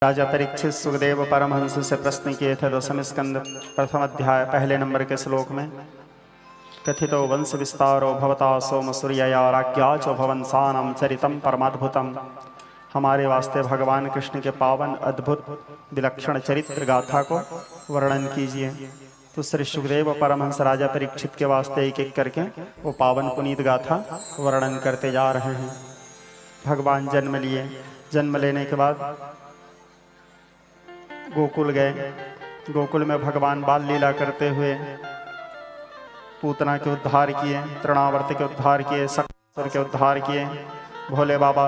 राजा परीक्षित सुखदेव परमहंस से प्रश्न किए थे। दशम स्कंद प्रथम अध्याय पहले नंबर के श्लोक में कथितो वंश विस्तारो भवता सोम सूर्यया राज्ञा चो भवंसानम चरितम परमाद्भुतम। हमारे वास्ते भगवान कृष्ण के पावन अद्भुत विलक्षण चरित्र गाथा को वर्णन कीजिए। तो श्री सुखदेव परमहंस राजा परीक्षित के वास्ते एक एक करके वो पावन पुनीत गाथा वर्णन करते जा रहे हैं। भगवान जन्म लिए, जन्म लेने के बाद गोकुल गए। गोकुल में भगवान बाल लीला करते हुए पूतना के उद्धार किए, तृणावर्त के उद्धार किए, शक्कर के उद्धार किए। भोले बाबा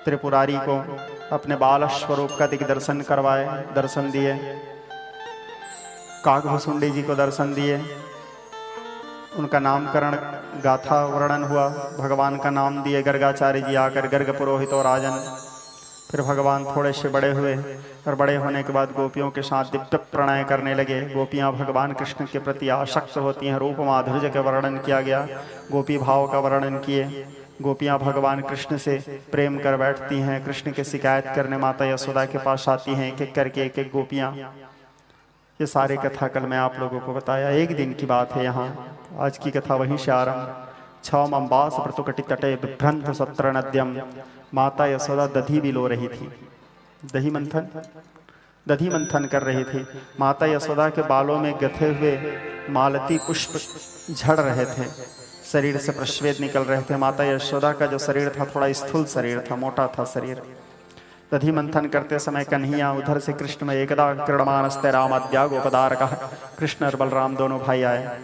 त्रिपुरारी को अपने बाल स्वरूप का दिग्दर्शन करवाए, दर्शन दिए। काकभुसुंडी जी को दर्शन दिए। उनका नामकरण गाथा वर्णन हुआ। भगवान का नाम दिए गर्गाचार्य जी आकर, गर्ग पुरोहित और राजन। फिर भगवान थोड़े से बड़े हुए और बड़े होने के बाद गोपियों के साथ दिव्य प्रणय करने लगे। गोपियां भगवान कृष्ण के प्रति आसक्त होती हैं। रूप माधुर्य का वर्णन किया गया, गोपी भाव का वर्णन किए। गोपियां भगवान कृष्ण से प्रेम कर बैठती हैं। कृष्ण की शिकायत करने माता यशोदा के पास आती हैं, एक एक करके एक एक गोपियां। ये सारी कथा कल मैं आप लोगों को बताया। एक दिन की बात है यहाँ, आज की कथा वहीं से आरंभ। छम अम्बास प्रतुकटि तटे बिभ्रंत सत्र नद्यम। माता यशोदा दधी बिलो रही थी, दही मंथन कर रही थी। माता यशोदा के बालों में गथे हुए मालती पुष्प झड़ रहे थे, शरीर से प्रश्वेद निकल रहे थे। माता यशोदा का जो शरीर था थोड़ा स्थूल शरीर था, मोटा था शरीर। दधी मंथन करते समय कन्हैया उधर से कृष्ण में एकदा क्रीडमानस्ते रामाद्या गोपदार का, कृष्ण और बलराम दोनों भाई आए।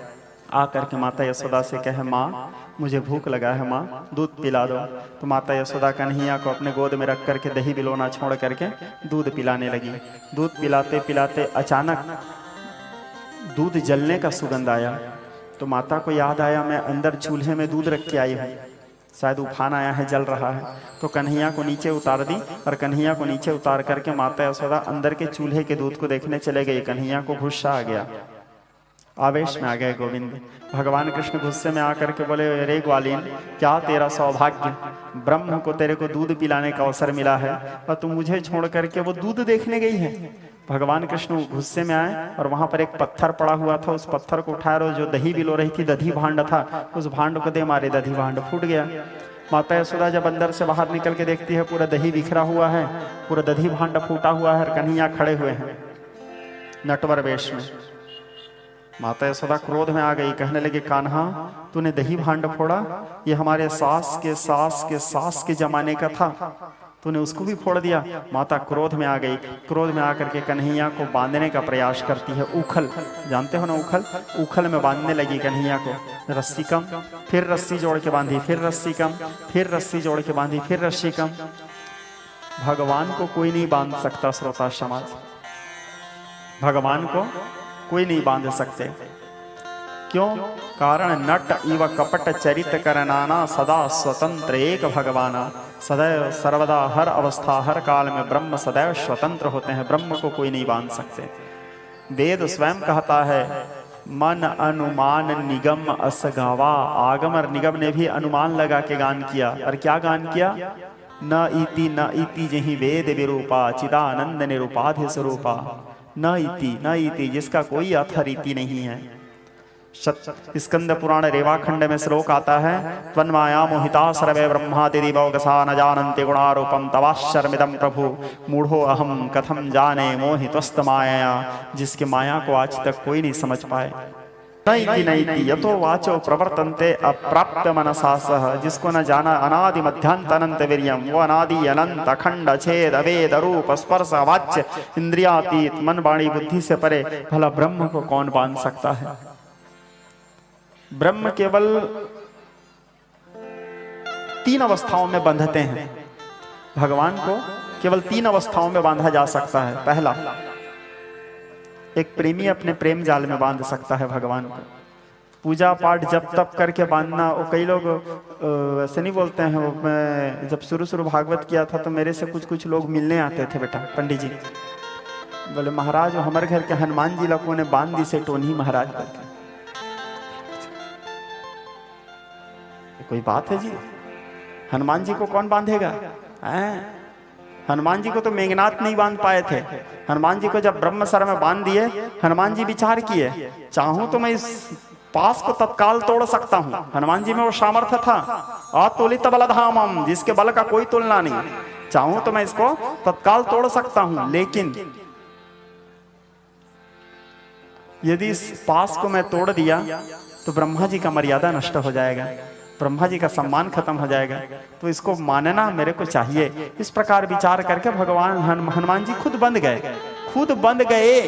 आकर के माता यशोदा से कहे, माँ मुझे भूख लगा है, माँ दूध पिला दो। तो माता यशोदा कन्हैया को अपने गोद में रख करके दही बिलोना छोड़ करके दूध पिलाने लगी। दूध पिलाते पिलाते अचानक दूध जलने का सुगंध आया। तो माता को याद आया, मैं अंदर चूल्हे में दूध रख के आई हूँ, शायद उफान आया है, जल रहा है। तो कन्हैया को नीचे उतार दी और कन्हैया को नीचे उतार करके माता यशोदा अंदर के चूल्हे के दूध को देखने चले गई। कन्हैया को गुस्सा आ गया, आवेश में आ गए गोविंद। भगवान कृष्ण गुस्से में आकर के बोले, अरे ग्वालीन, क्या तेरा सौभाग्य, ब्रह्म को तेरे को दूध पिलाने का अवसर मिला है और तू मुझे छोड़ करके वो दूध देखने गई है। भगवान कृष्ण गुस्से में आए और वहां पर एक पत्थर पड़ा हुआ था, उस पत्थर को उठाया और जो दही बिलो रही थी, दधी भांड था, उस भांड को दे मारे, दधी भांड फूट गया। माता यशोदा जब अंदर से बाहर निकल के देखती है, पूरा दही बिखरा हुआ है, पूरा दधी भांड फूटा हुआ है और कन्हैया खड़े हुए हैं नटवर वेश में। माता यशोदा क्रोध में आ गई, कहने लगी, कान्हा तूने दही भांड फोड़ा, ये हमारे सास के जमाने का था, तूने उसको भी फोड़ दिया। माता क्रोध में आ गई। क्रोध में आकर के कन्हैया को बांधने का प्रयास करती है। उखल, जानते हो ना उखल, उखल में बांधने लगी कन्हैया को। रस्सी कम, फिर रस्सी जोड़ के बांधी, फिर रस्सी कम, फिर रस्सी जोड़ के बांधी, फिर रस्सी कम। भगवान को कोई नहीं बांध सकता श्रोता समाज, भगवान को कोई नहीं बांध सकते। क्यों? कारण नट इव कपट चरित करनाना, सदा स्वतंत्र एक भगवाना। सदैव सर्वदा हर अवस्था हर काल में ब्रह्म सदैव स्वतंत्र होते हैं, ब्रह्म को कोई नहीं बांध सकते। वेद स्वयं कहता है, मन अनुमान निगम अस गावा। आगम और निगम ने भी अनुमान लगा के गान किया। और क्या गान किया? न इति जही वेद विरूपा, चिदानंद निरूपाधि स्वरूपा। न इति जिसका कोई अर्थरीति नहीं है। स्कंद पुराण रेवाखंड में श्लोक आता है, त्वन्माया मोहिता सर्वे ब्रह्मादि दिवौगसा न जानन्ति गुणारूपम तवाश्चर्मिदं प्रभु मूढ़ो अहम कथम जाने मोहितस्त माया। जिसके माया को आज तक कोई नहीं समझ पाए। नैति यतो वाचो प्रवर्तन्ते अप्राप्य मनसा सह। जिसको न जाना अनादि मध्यांत अनंत वीर्यम, वो अनादि अनंत अखंड छेद अवेद रूप स्पर्श वाच्य इंद्रियातीत, मन वाणी बुद्धि से परे, भला ब्रह्म को कौन बांध सकता है? ब्रह्म केवल 3 अवस्थाओं में बंधते हैं। भगवान को केवल 3 अवस्थाओं में बांधा जा सकता है। पहला, एक प्रेमी अपने प्रेम जाल में बांध सकता है भगवान को। पूजा पाठ जब तप करके बांधना, वो कई लोग ऐसे नहीं बोलते हैं। वो मैं जब शुरू भागवत किया था तो मेरे से कुछ लोग मिलने आते थे, बेटा पंडित जी बोले, महाराज हमारे घर के हनुमान जी लोगों ने बांध दी से टोनी महाराज करके। कोई बात है जी? हनुमान जी को कौन बांधेगा? हनुमान जी को तो मेघनाथ नहीं बांध पाए थे। हनुमान जी को जब ब्रह्म सर में बांध दिए, हनुमान जी विचार किए, चाहूं तो मैं इस पास को तत्काल तोड़ सकता हूं। हनुमान जी में वो सामर्थ्य था, अतुलित बलधामम, जिसके बल का कोई तुलना नहीं। चाहूं तो मैं इसको तत्काल तोड़ सकता हूं, लेकिन यदि इस पास को मैं तोड़ दिया तो ब्रह्मा जी का मर्यादा नष्ट हो जाएगा, ब्रह्मा जी का सम्मान खत्म हो जाएगा, तो इसको मानना मेरे को चाहिए। इस प्रकार विचार करके भगवान हनुमान जी खुद बंध गए,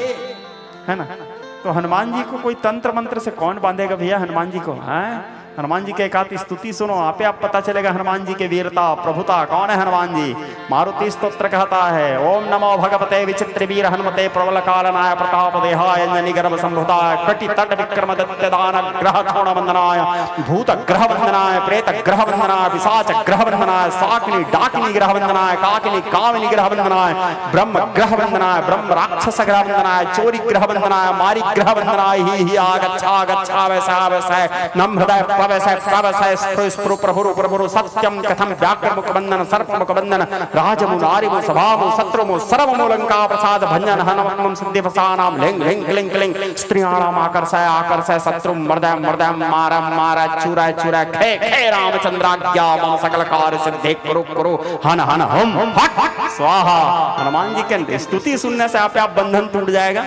है ना। तो हनुमान जी को कोई तंत्र मंत्र से कौन बांधेगा भैया हनुमान जी को, हैं? हनुमान जी के एक आती स्तुति सुनो, आपे आप पता चलेगा हनुमान जी के वीरता प्रभुता। कौन है हनुमान जी? मारुति स्तोत्र कहता है, ओम नमो भगवते विचित्र वीर हनुमते प्रबल कालनाय प्रताप देहाय अंजनी गर्भ संभुताय कटि तट विक्रम दत्त दान ग्रह क्षोण वंदनाय भूत ग्रह वंदनाय प्रेत ग्रह वंदनाय पिशाच ग्रह वंदनाय साकिनी डाकिनी ग्रह वंदनाय काकिनी कामिनी ग्रह वंदनाय ब्रह्म ग्रह वंदनाय ब्रह्म राक्षस ग्रह वंदनाय चोरी ग्रह वंदनाय मारी ग्रह वंदनाय ही आगच्छा वैसा वैसा नम हृदय प्रभु सत्यम कथम व्याघ्र मुख बंधन सर्प मुख बंधन राजमु नारिमु सभामु शत्रुमु सर्वमु लंका प्रसाद भंजन हनुमं सिद्धि फसानाम लिंग लिंग लिंग लिंग स्त्रियाणाम आकर्षय शत्रु मर्दय मर्दय मारा चूरा खे खे रामचंद्राज्ञा मम सकल कार्य सिद्धि कुरु हन हन हम स्वाहा। हनुमान जी के स्तुति सुनने से आप बंधन टूट जाएगा,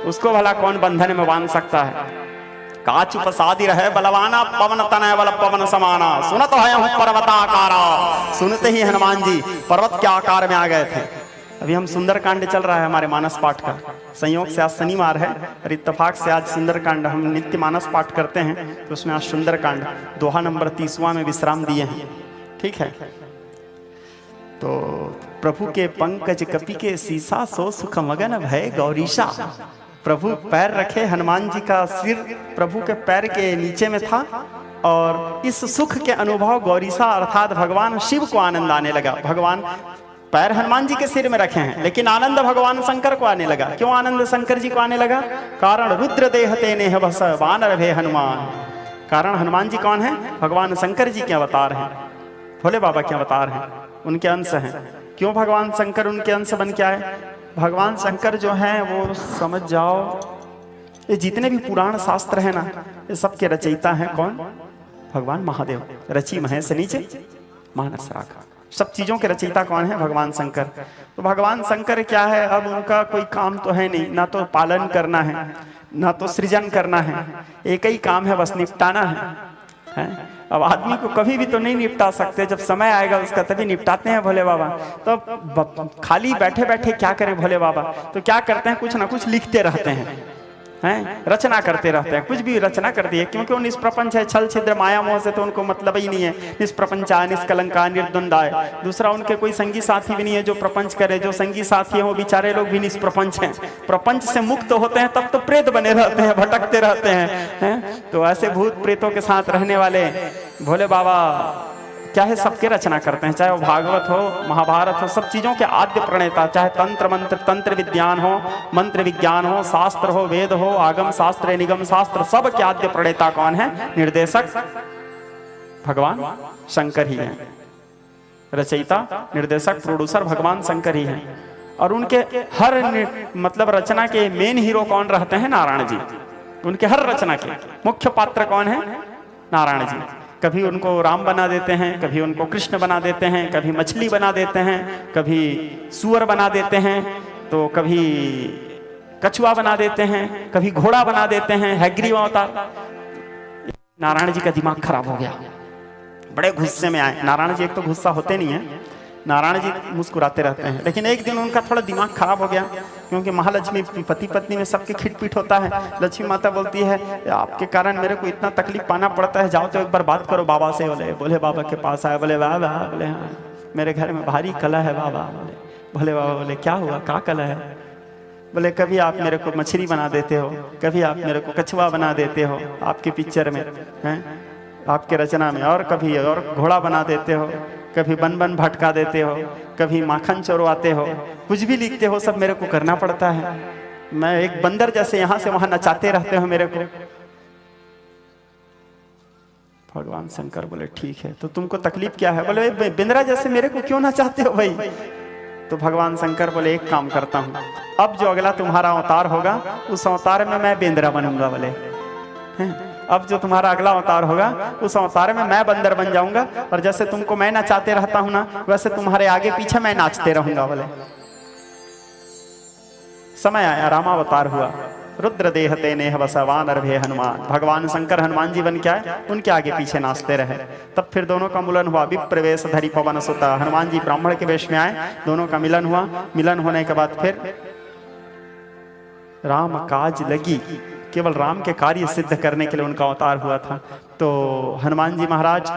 उसको भला कौन बंधन में बांध सकता है। काचु प्रसादी रहे बलवाना पवन तनय बल पवन समाना सुनत है हूं पर्वताकारा। सुनते ही हनुमान जी पर्वत के आकार में आ गए थे। अभी हम सुंदरकांड चल रहा है हमारे मानस पाठ का, संयोग से आज शनिवार है और इत्तेफाक से आज सुंदरकांड हम नित्य मानस पाठ करते हैं, तो उसमें आज सुंदरकांड दोहा नंबर 30वां में विश्राम दिए हैं। ठीक है, तो प्रभु के पंकज कपि के सीसा सो सुख मगन भय गौरीशा। प्रभु पैर रखे, हनुमान जी का सिर प्रभु के पैर के नीचे में था और इस सुख के अनुभव गौरीशा अर्थात भगवान शिव को आनंद आने लगा। भगवान पैर हनुमान जी के सिर में रखे हैं, लेकिन आनंद भगवान शंकर को आने लगा। क्यों आनंद शंकर जी को आने लगा? कारण रुद्र देहते नेह बस वानर भे हनुमान। कारण हनुमान जी कौन है? भगवान शंकर जी के अवतार हैं, भोले बाबा के अवतार हैं, उनके अंश हैं। क्यों भगवान शंकर उनके अंश बन के आए? भगवान शंकर जो हैं वो समझ जाओ, ये जितने भी पुराण शास्त्र है ना, ये सब के रचयिता हैं कौन? भगवान महादेव। रची महेश नीचे मानस राखा, सब चीजों के रचयिता कौन है? भगवान शंकर। तो भगवान शंकर क्या है, अब उनका कोई काम तो है नहीं, ना तो पालन करना है ना तो सृजन करना है, एक ही काम है, बस निपटाना है। अब आदमी को कभी भी तो नहीं निपटा सकते, जब समय आएगा उसका तभी निपटाते हैं भोले बाबा। तो खाली बैठे बैठे क्या करें भोले बाबा? तो क्या करते हैं, कुछ ना कुछ लिखते रहते हैं, रचना करते रहते हैं, कुछ भी रचना कर दिए। क्योंकि वो निष्प्रपंच है, छल छिद्र माया मोह से तो उनको मतलब ही नहीं है। निष्प्रपंचा निष्कलंका निर्द्वंदाय। दूसरा उनके कोई संगी साथी भी नहीं है जो प्रपंच करे। जो संगी साथी है वो बेचारे लोग भी निष्प्रपंच हैं। प्रपंच से मुक्त होते हैं तब तो प्रेत बने रहते हैं, भटकते रहते हैं। तो ऐसे भूत प्रेतों के साथ रहने वाले भोले बाबा क्या है, सबके रचना करते हैं, चाहे वो भागवत हो महाभारत हो, सब चीजों के आद्य प्रणेता। चाहे तंत्र मंत्र तंत्र विज्ञान हो, मंत्र विज्ञान हो, शास्त्र हो, वेद हो, आगम शास्त्र निगम शास्त्र, सब के आद्य प्रणेता कौन है? निर्देशक भगवान शंकर ही है। रचयिता निर्देशक प्रोड्यूसर भगवान शंकर ही है। और उनके हर मतलब रचना के मेन हीरो कौन रहते हैं? नारायण जी। उनके हर रचना के मुख्य पात्र कौन है? नारायण जी। कभी उनको राम बना देते हैं, कभी उनको कृष्ण बना देते हैं, कभी मछली बना देते हैं, कभी सुअर बना देते हैं, तो कभी कछुआ बना देते हैं, कभी घोड़ा बना देते हैं, हैग्रीव अवतार। नारायण जी का दिमाग खराब हो गया, बड़े गुस्से में आए। नारायण जी एक तो गुस्सा होते नहीं है, नारायण जी मुस्कुराते रहते हैं, लेकिन एक दिन उनका थोड़ा दिमाग खराब हो गया, क्योंकि महालक्ष्मी पति पत्नी में सबके खिटपीट होता है। लक्ष्मी माता बोलती है आपके कारण मेरे को इतना तकलीफ पाना पड़ता है, जाओ तो एक बार बात करो बाबा से। बोले बाबा के पास आए, बोले वाह वाह, बोले हाँ मेरे घर में भारी कला है बाबा। बोले बाबा, बोले क्या हुआ, क्या कला है? बोले कभी आप मेरे को मछली बना देते हो, कभी आप मेरे को कछुआ बना देते हो आपके पिक्चर में, हैं आपके रचना में, और कभी और घोड़ा बना देते हो, कभी बन बन भटका देते हो, कभी माखन चोरवाते हो, कुछ भी लिखते हो, सब मेरे को करना पड़ता है। मैं एक बंदर जैसे यहाँ से वहां नचाते रहते हो मेरे को। भगवान शंकर बोले ठीक है, तो तुमको तकलीफ क्या है? बोले बिंद्रा जैसे मेरे को क्यों नचाते हो भाई? तो भगवान शंकर बोले एक काम करता हूँ, अब जो अगला तुम्हारा अवतार होगा उस अवतार में मैं बेंद्रा बनूंगा। बोले अब जो तुम्हारा अगला अवतार होगा उस अवतार में मैं बंदर बन जाऊंगा, और जैसे तुमको मैं नचाते रहता हूं ना, वैसे तुम्हारे आगे पीछे मैं नाचते रहूंगा। बोले समय आया, रामावतार हुआ, रुद्र देहते नेह बसवान अर्भे हनुमान। भगवान शंकर हनुमान जी बन के आए, उनके आगे पीछे नाचते रहे। तब फिर दोनों का मिलन हुआ। विप्रवेश धरी पवन सुता, हनुमान जी ब्राह्मण के वेश में आए, दोनों का मिलन हुआ। मिलन होने के बाद फिर राम काज लगी, केवल राम के कार्य सिद्ध करने के लिए उनका अवतार हुआ था। तो हनुमान जी महाराज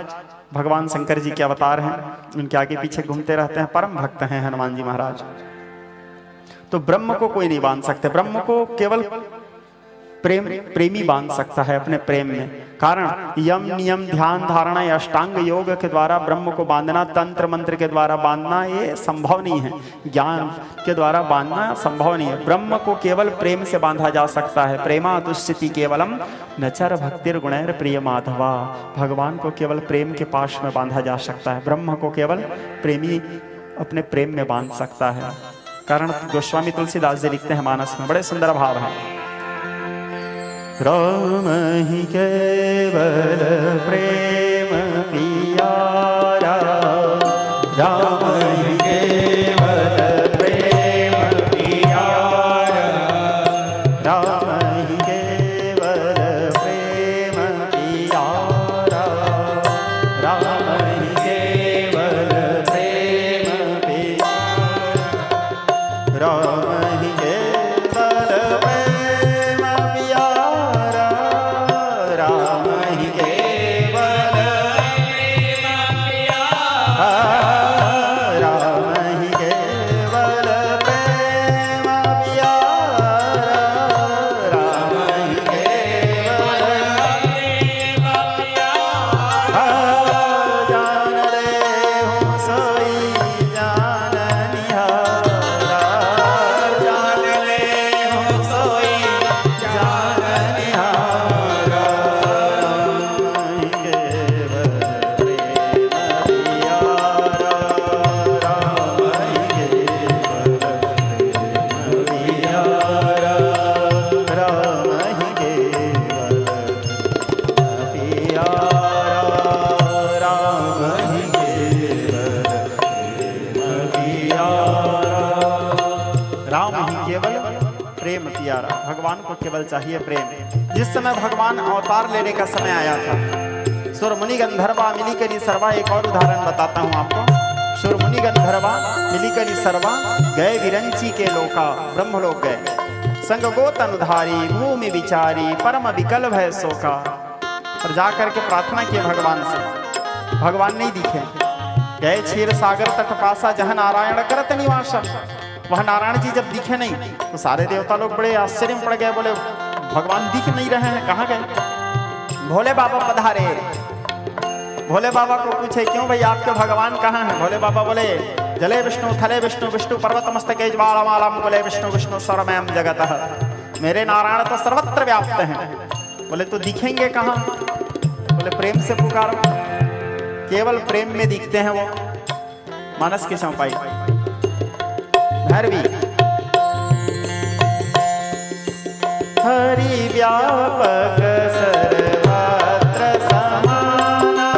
भगवान शंकर जी के अवतार हैं, उनके आगे पीछे घूमते रहते हैं, परम भक्त हैं हनुमान जी महाराज। तो ब्रह्म को कोई नहीं बांध सकते, ब्रह्म को केवल प्रेमी बांध सकता है अपने प्रेम में। कारण यम नियम ध्यान धारणा या अष्टांग योग के द्वारा ब्रह्म को बांधना, तंत्र मंत्र के द्वारा बांधना ये संभव नहीं है, ज्ञान के द्वारा बांधना संभव नहीं है। ब्रह्म को केवल प्रेम से बांधा जा सकता है। प्रेमा दुष्टि केवलम नचर भक्तिर गुणैर प्रिय माधवा। भगवान को केवल प्रेम के पाश में बांधा जा सकता है, ब्रह्म को केवल प्रेमी अपने प्रेम में बांध सकता है। कारण गोस्वामी तुलसीदास जी लिखते हैं मानस में, बड़े सुंदर भाव है। राम ही केवल प्रेम पियारा, राम ही केवल प्रेम पियारा, राम ही केवल प्रेम पियारा, राम ही केवल प्रेम पियारा, राम ही केवल प्रेम पियारा, राम ही केवल प्रेम पियारा, राम ही केवल प्रेम पियारा, राम ही केवल प्रेम पियारा। जान ले हूँ सोई जान निहारा, जान ले हूँ सोई जान निहारा, राम ही केवल प्रेम पियारा, राम ही केवल प्रेम पियारा, राम ही केवल पियारा, राम ही केवल प्रेम पियारा, राम ही केवल प्रेम पियारा। भगवान को केवल चाहिए प्रेम। जिस समय भगवान अवतार लेने का समय आया था, सुर मुनि गंधर्वा मिली करी सर्वा, एक और उदाहरण बताता हूँ आपको। सुर मुनि गंधर्वा मिली करी सर्वा, गए विरंची के लोका, ब्रह्मलोक गए। संग गोतनुधारी भूमि विचारी, परम विकल भय शोका। और जाकर के प्रार्थना किए भगवान से, भगवान नहीं दिखे। गए क्षीर सागर तट पासा, जहाँ नारायण करत निवासा। वह नारायण जी जब दिखे नहीं तो सारे देवता लोग बड़े आश्चर्य में पड़ गए, बोले भगवान दिख नहीं रहे हैं, कहाँ गए? भोले बाबा पधारे। भोले बाबा को पूछे क्यों भाई आपके भगवान कहाँ हैं? भोले बाबा बोले जले विष्णु थले विष्णु विष्णु पर्वत मस्तके ज्वालामालम, बोले विष्णु विष्णु सर्वमयम जगतः। मेरे नारायण तो सर्वत्र व्याप्त हैं। बोले तो दिखेंगे कहाँ? बोले प्रेम से पुकारो, केवल प्रेम में दिखते हैं वो। मानस की चौपाई भैरवी। हरि व्यापक सर्वत्र समाना,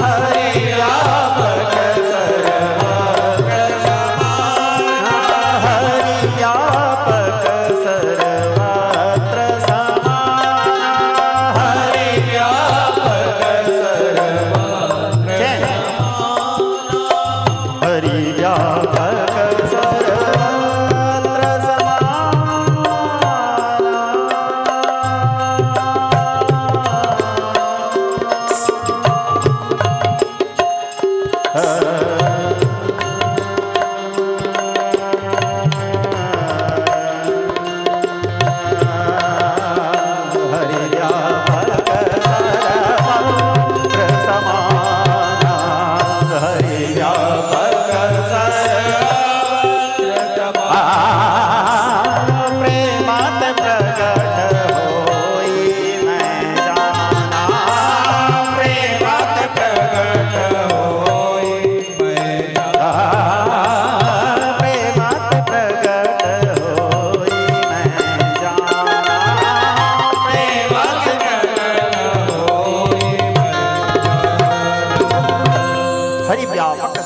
हरि व्यापक सर्वत्र समाना, हरि व्यापक सर्वत्र समाना, हरि व्यापक सर्वत्र समाना, हरि व्यापक सर्वत्र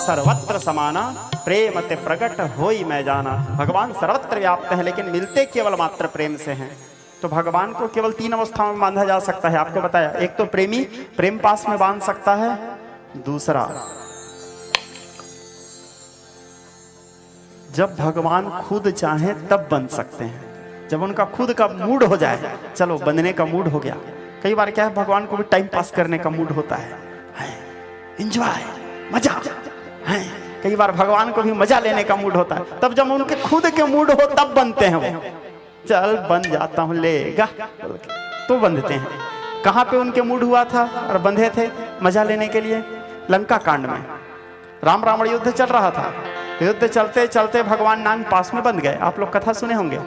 सर्वत्र समाना, प्रेम ते प्रकट होई मैं जाना। भगवान सर्वत्र व्याप्त है, लेकिन मिलते केवल मात्र प्रेम से हैं। तो भगवान को केवल 3 अवस्थाओं में बांधा जा सकता है, आपको बताया। एक तो प्रेमी प्रेम पास में बांध सकता है, दूसरा जब भगवान खुद चाहे तब बंध सकते हैं, जब उनका खुद का मूड हो जाए, चलो बंधने का मूड हो गया। कई बार क्या है, भगवान को भी टाइम पास करने का मूड होता है, एंजॉय, मजा है। कई बार भगवान को भी मजा लेने का मूड होता है, तब जब उनके खुद के मूड हो तब बनते हैं वो। चल बन जाता हूं, लेगा तो बंधते हैं। कहां पे उनके मूड हुआ था और बंधे थे मजा लेने के लिए? लंका कांड में राम रावण युद्ध चल रहा था। युद्ध चलते चलते भगवान नाग पास में बंध गए। आप लोग कथा सुने होंगे।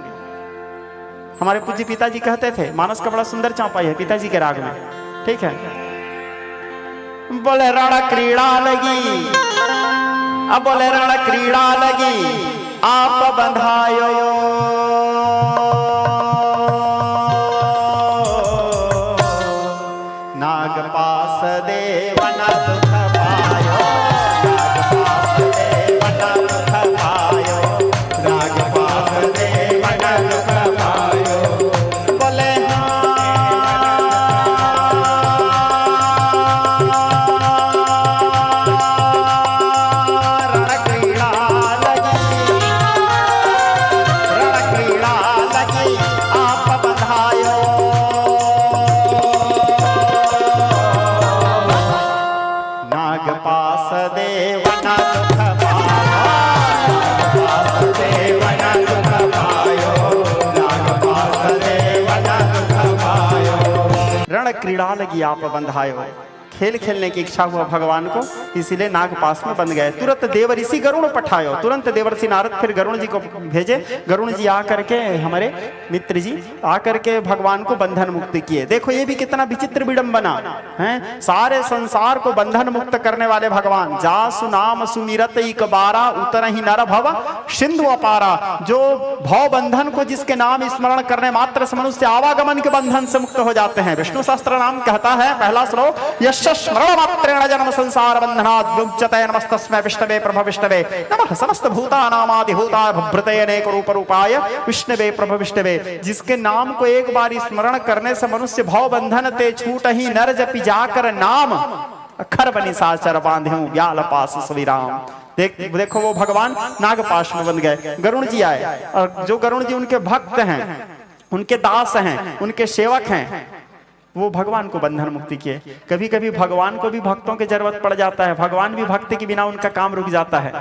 हमारे पूज्य पिताजी कहते थे, मानस का बड़ा सुंदर चौपाई है पिताजी के राग में, ठीक है। बोले रण क्रीड़ा लगी, अब बोले रण क्रीड़ा लगी, आप बंधायो नाग पास देवन दुख पायो, नाग पास देवन दुख पायो, नाग पास देवन दुख पायो। बोले क्रीड़ा लगी आप बंधायो। खेल खेलने की इच्छा हुआ भगवान को, इसीलिए नाग पास में बंध गए। तुरंत देवर्षि गरुण पठायो, तुरंत देवर्षि नारद फिर गरुण जी को भेजे। गरुण जी आकर के, हमारे मित्र जी आकर के भगवान को बंधन मुक्त किए। देखो ये भी कितना विचित्र विडंबना है। सारे संसार को बंधन मुक्त करने वाले भगवान, जासु नाम सुमिरत एक बारा उतर ही नर भव सिंधु अपारा। जो भव बंधन को, जिसके नाम स्मरण करने मात्र से मनुष्य आवागमन के बंधन से मुक्त हो जाते हैं। विष्णु सहस्त्र नाम कहता है पहला श्लोक, यश स्मरण मात्रेण जन्म संसार बंधनात् विमुच्यते नमस्तस्मै विष्णवे प्रभ विष्णवे नमः समस्त भूतानामादिभूताय भभृतये अनेक रूप रूपाय विष्णवे प्रभ विष्णवे। जिसके नाम को एक बार स्मरण करने से मनुष्य भव बंधन ते छूट ही नर जपि जाकर नाम, अखर बनी साचर बांधे व्याल पास सुविराम। देखो वो भगवान नागपाश में बंध गए। गरुण जी आए, और जो गरुण जी उनके भक्त हैं, उनके दास हैं, उनके सेवक हैं, वो भगवान को बंधन मुक्ति किए। कभी कभी भगवान को भी भक्तों की जरूरत पड़ जाता है। भगवान भी भक्ति के बिना उनका काम रुक जाता है।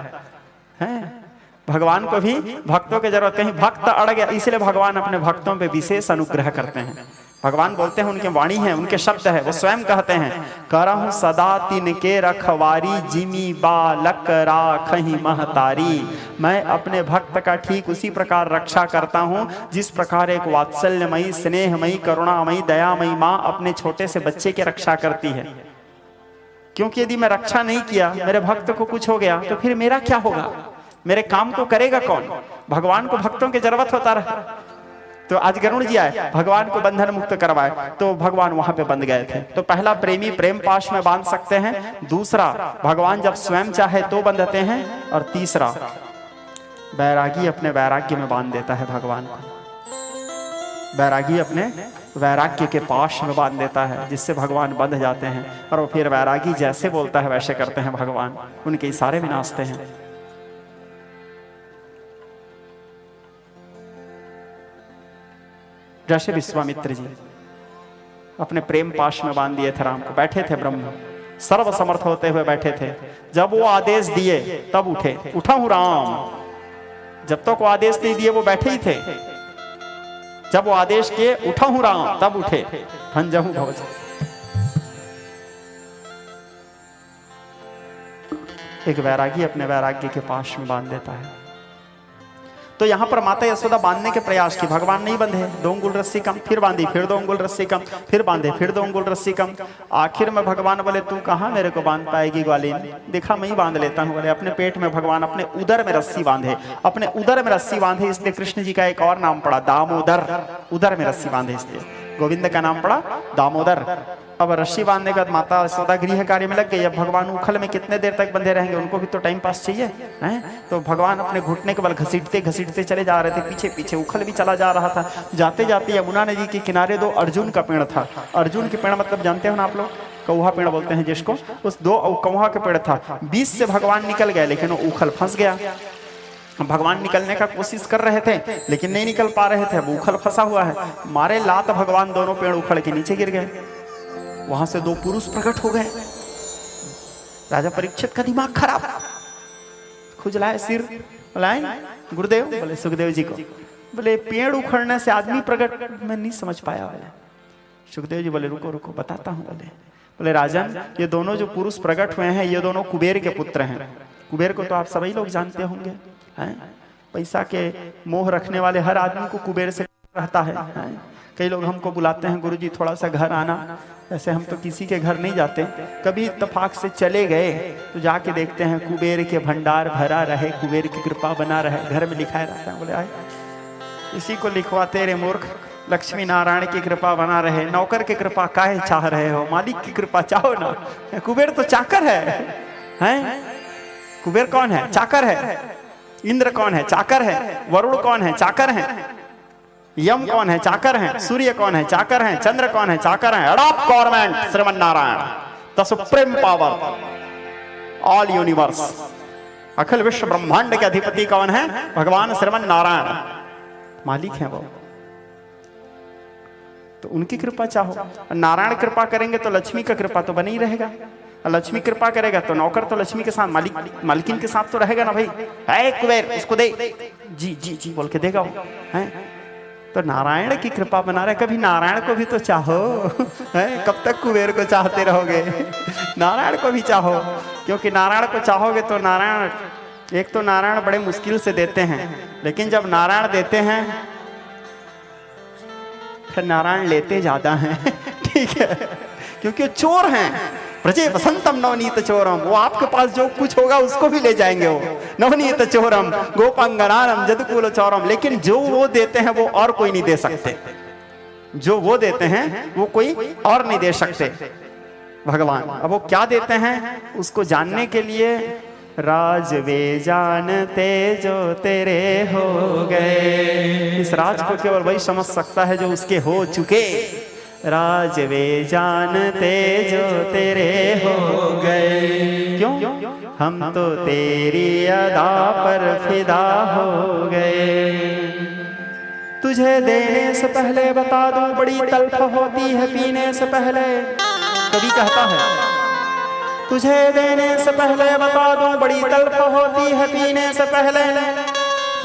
भगवान को भी भक्तों की जरूरत, कहीं भक्त अड़ गया, इसलिए भगवान अपने भक्तों पे विशेष अनुग्रह करते हैं। भगवान बोलते हैं, उनके वाणी है, उनके शब्द है, वो स्वयं कहते हैं, करहु सदा तिनके रखवारी, जिमी बालक राखहि महतारी। मैं अपने भक्त का ठीक उसी प्रकार रक्षा करता हूँ जिस प्रकार एक वात्सल्यमयी, स्नेहमयी, करुणामयी, दयामयी माँ अपने छोटे से बच्चे की रक्षा करती है। क्योंकि यदि मैं रक्षा नहीं किया, मेरे भक्त को कुछ हो गया, तो फिर मेरा क्या होगा? मेरे काम को करेगा कौन? भगवान को भक्तों की जरूरत होता रहा। तो आज गरुण जी आए, भगवान को बंधन मुक्त करवाए, तो भगवान वहां पे बंध गए थे। तो पहला प्रेमी प्रेम पाश में बांध सकते हैं, दूसरा भगवान जब स्वयं चाहे तो बंधते हैं, और तीसरा बैरागी अपने वैराग्य में बांध देता है भगवान को। बैरागी अपने वैराग्य के पाश में बांध देता है, जिससे भगवान बंध जाते हैं, और वो फिर वैरागी जैसे बोलता है वैसे करते हैं भगवान, उनके इशारे भी नाचते हैं। जैसे विश्वामित्र जी अपने प्रेम पाश में बांध दिए थे राम को, बैठे थे ब्रह्म सर्व समर्थ होते हुए बैठे थे। जब वो आदेश दिए तब उठे, उठा हूं राम। जब तक वो आदेश नहीं दिए वो बैठे ही थे। जब वो आदेश किए उठा हूं राम, तब उठे। भंजहु भवज। एक वैरागी अपने वैराग्य के पाश में बांध देता है। तो यहां पर माता यशोदा बांधने के प्रयास की, भगवान नहीं बंधे। 2 अंगुल रस्सी कम, फिर बांधी, फिर 2 अंगुल रस्सी कम, फिर बांधे, फिर 2 अंगुल रस्सी कम। आखिर में भगवान बोले, तू कहां मेरे को बांध पाएगी ग्वालीन, दिखा मैं ही बांध लेता हूं। बोले अपने पेट में भगवान अपने उदर में रस्सी बांधे, अपने उदर में रस्सी बांधे। इसलिए कृष्ण जी का एक और नाम पड़ा दामोदर, उदर में रस्सी बांधे, इसलिए गोविंद का नाम पड़ा दामोदर। अब रस्सी बांधने के बाद माता यशोदा गृह कार्य में लग गई। अब भगवान उखल में कितने देर तक बंधे रहेंगे, उनको भी तो टाइम पास चाहिए हैं। तो भगवान अपने घुटने के बल घसीटते घसीटते चले जा रहे थे, पीछे पीछे उखल भी चला जा रहा था। जाते जाते यमुना नदी के किनारे 2 अर्जुन का पेड़ था। अर्जुन के पेड़ मतलब जानते हो ना आप लोग, कौहा पेड़ बोलते हैं जिसको। उस 2 कौहा के पेड़ था, बीच से भगवान निकल गए, लेकिन वो उखल फंस गया। भगवान निकलने का कोशिश कर रहे थे लेकिन नहीं निकल पा रहे थे, अब उखल फंसा हुआ है। मारे लात भगवान दोनों पेड़ उखड़ के नीचे गिर गए। वहां से 2 पुरुष प्रकट हो गए। राजा परीक्षित का दिमाग खराब, खुजलाए सिर, बोलाए गुरुदेव, बोले सुखदेव जी को, बोले पेड़ उखड़ने से आदमी प्रकट, मैं नहीं समझ पाया। बोले सुखदेव जी बोले रुको रुको बताता हूँ। बोले राजन, ये दोनों जो पुरुष प्रकट हुए हैं ये दोनों कुबेर के पुत्र हैं। कुबेर को तो आप सभी लोग जानते होंगे, हैं? पैसा के मोह रखने वाले हर आदमी को कुबेर से रहता है। कई लोग हमको बुलाते हैं, गुरुजी थोड़ा सा घर आना। ऐसे हम तो किसी के घर नहीं जाते, कभी इत्तेफाक से चले गए तो जाके देखते हैं कुबेर के भंडार भरा रहे, कुबेर की कृपा बना रहे, घर में लिखा रहता है। बोले आए इसी को लिखवाते रे मूर्ख, लक्ष्मी नारायण की कृपा बना रहे, नौकर की कृपा काहे चाह रहे हो, मालिक की कृपा चाहो ना। कुबेर तो चाकर है? कुबेर कौन है? चाकर है। इंद्र कौन है? चाकर है। वरुण कौन है? चाकर है। यम कौन है? चाकर है। सूर्य कौन है? चाकर है। चंद्र कौन है? चाकर है। Head of government Shriman Narayan, the supreme power, all universe, अखिल विश्व ब्रह्मांड के अधिपति कौन है? भगवान श्रीमन नारायण, मालिक है वो। तो उनकी कृपा चाहो। नारायण कृपा करेंगे तो लक्ष्मी का कृपा तो बनी रहेगा, लक्ष्मी कृपा करेगा तो नौकर तो लक्ष्मी के साथ, मालिकिन के साथ तो रहेगा ना भाई। है कुबेर, इसको दे, जी जी जी बोल के देगा वो, है? तो नारायण की कृपा बना रहे, कभी नारायण को भी तो चाहो, है? कब तक कुबेर को चाहते रहोगे? नारायण को भी चाहो, क्योंकि नारायण को चाहोगे तो नारायण, एक तो नारायण बड़े मुश्किल से देते हैं, लेकिन जब नारायण देते हैं फिर नारायण लेते ज्यादा हैं। ठीक है, क्योंकि चोर हैं। प्रजे वसंतम नवनीत चोरम, वो आपके पास जो कुछ होगा उसको भी ले जाएंगे। वो नवनीत चोरम गोपांगनारम जदकुल चौरम, लेकिन जो वो देते हैं वो और कोई नहीं दे सकते। जो वो देते हैं वो कोई और नहीं दे सकते भगवान। अब वो क्या देते हैं उसको जानने के लिए, राज वे जानते जो तेरे हो गए। इस राज को केवल वही समझ सकता है जो उसके हो चुके। राज वे जानते जो तेरे हो गए, क्यों? हम तो तेरी अदा पर फिदा हो गए। तुझे देने से पहले बता दूं बड़ी तलफ होती है पीने से पहले। कवि कहता है तुझे देने से पहले बता दूं बड़ी तलफ होती है पीने से पहले।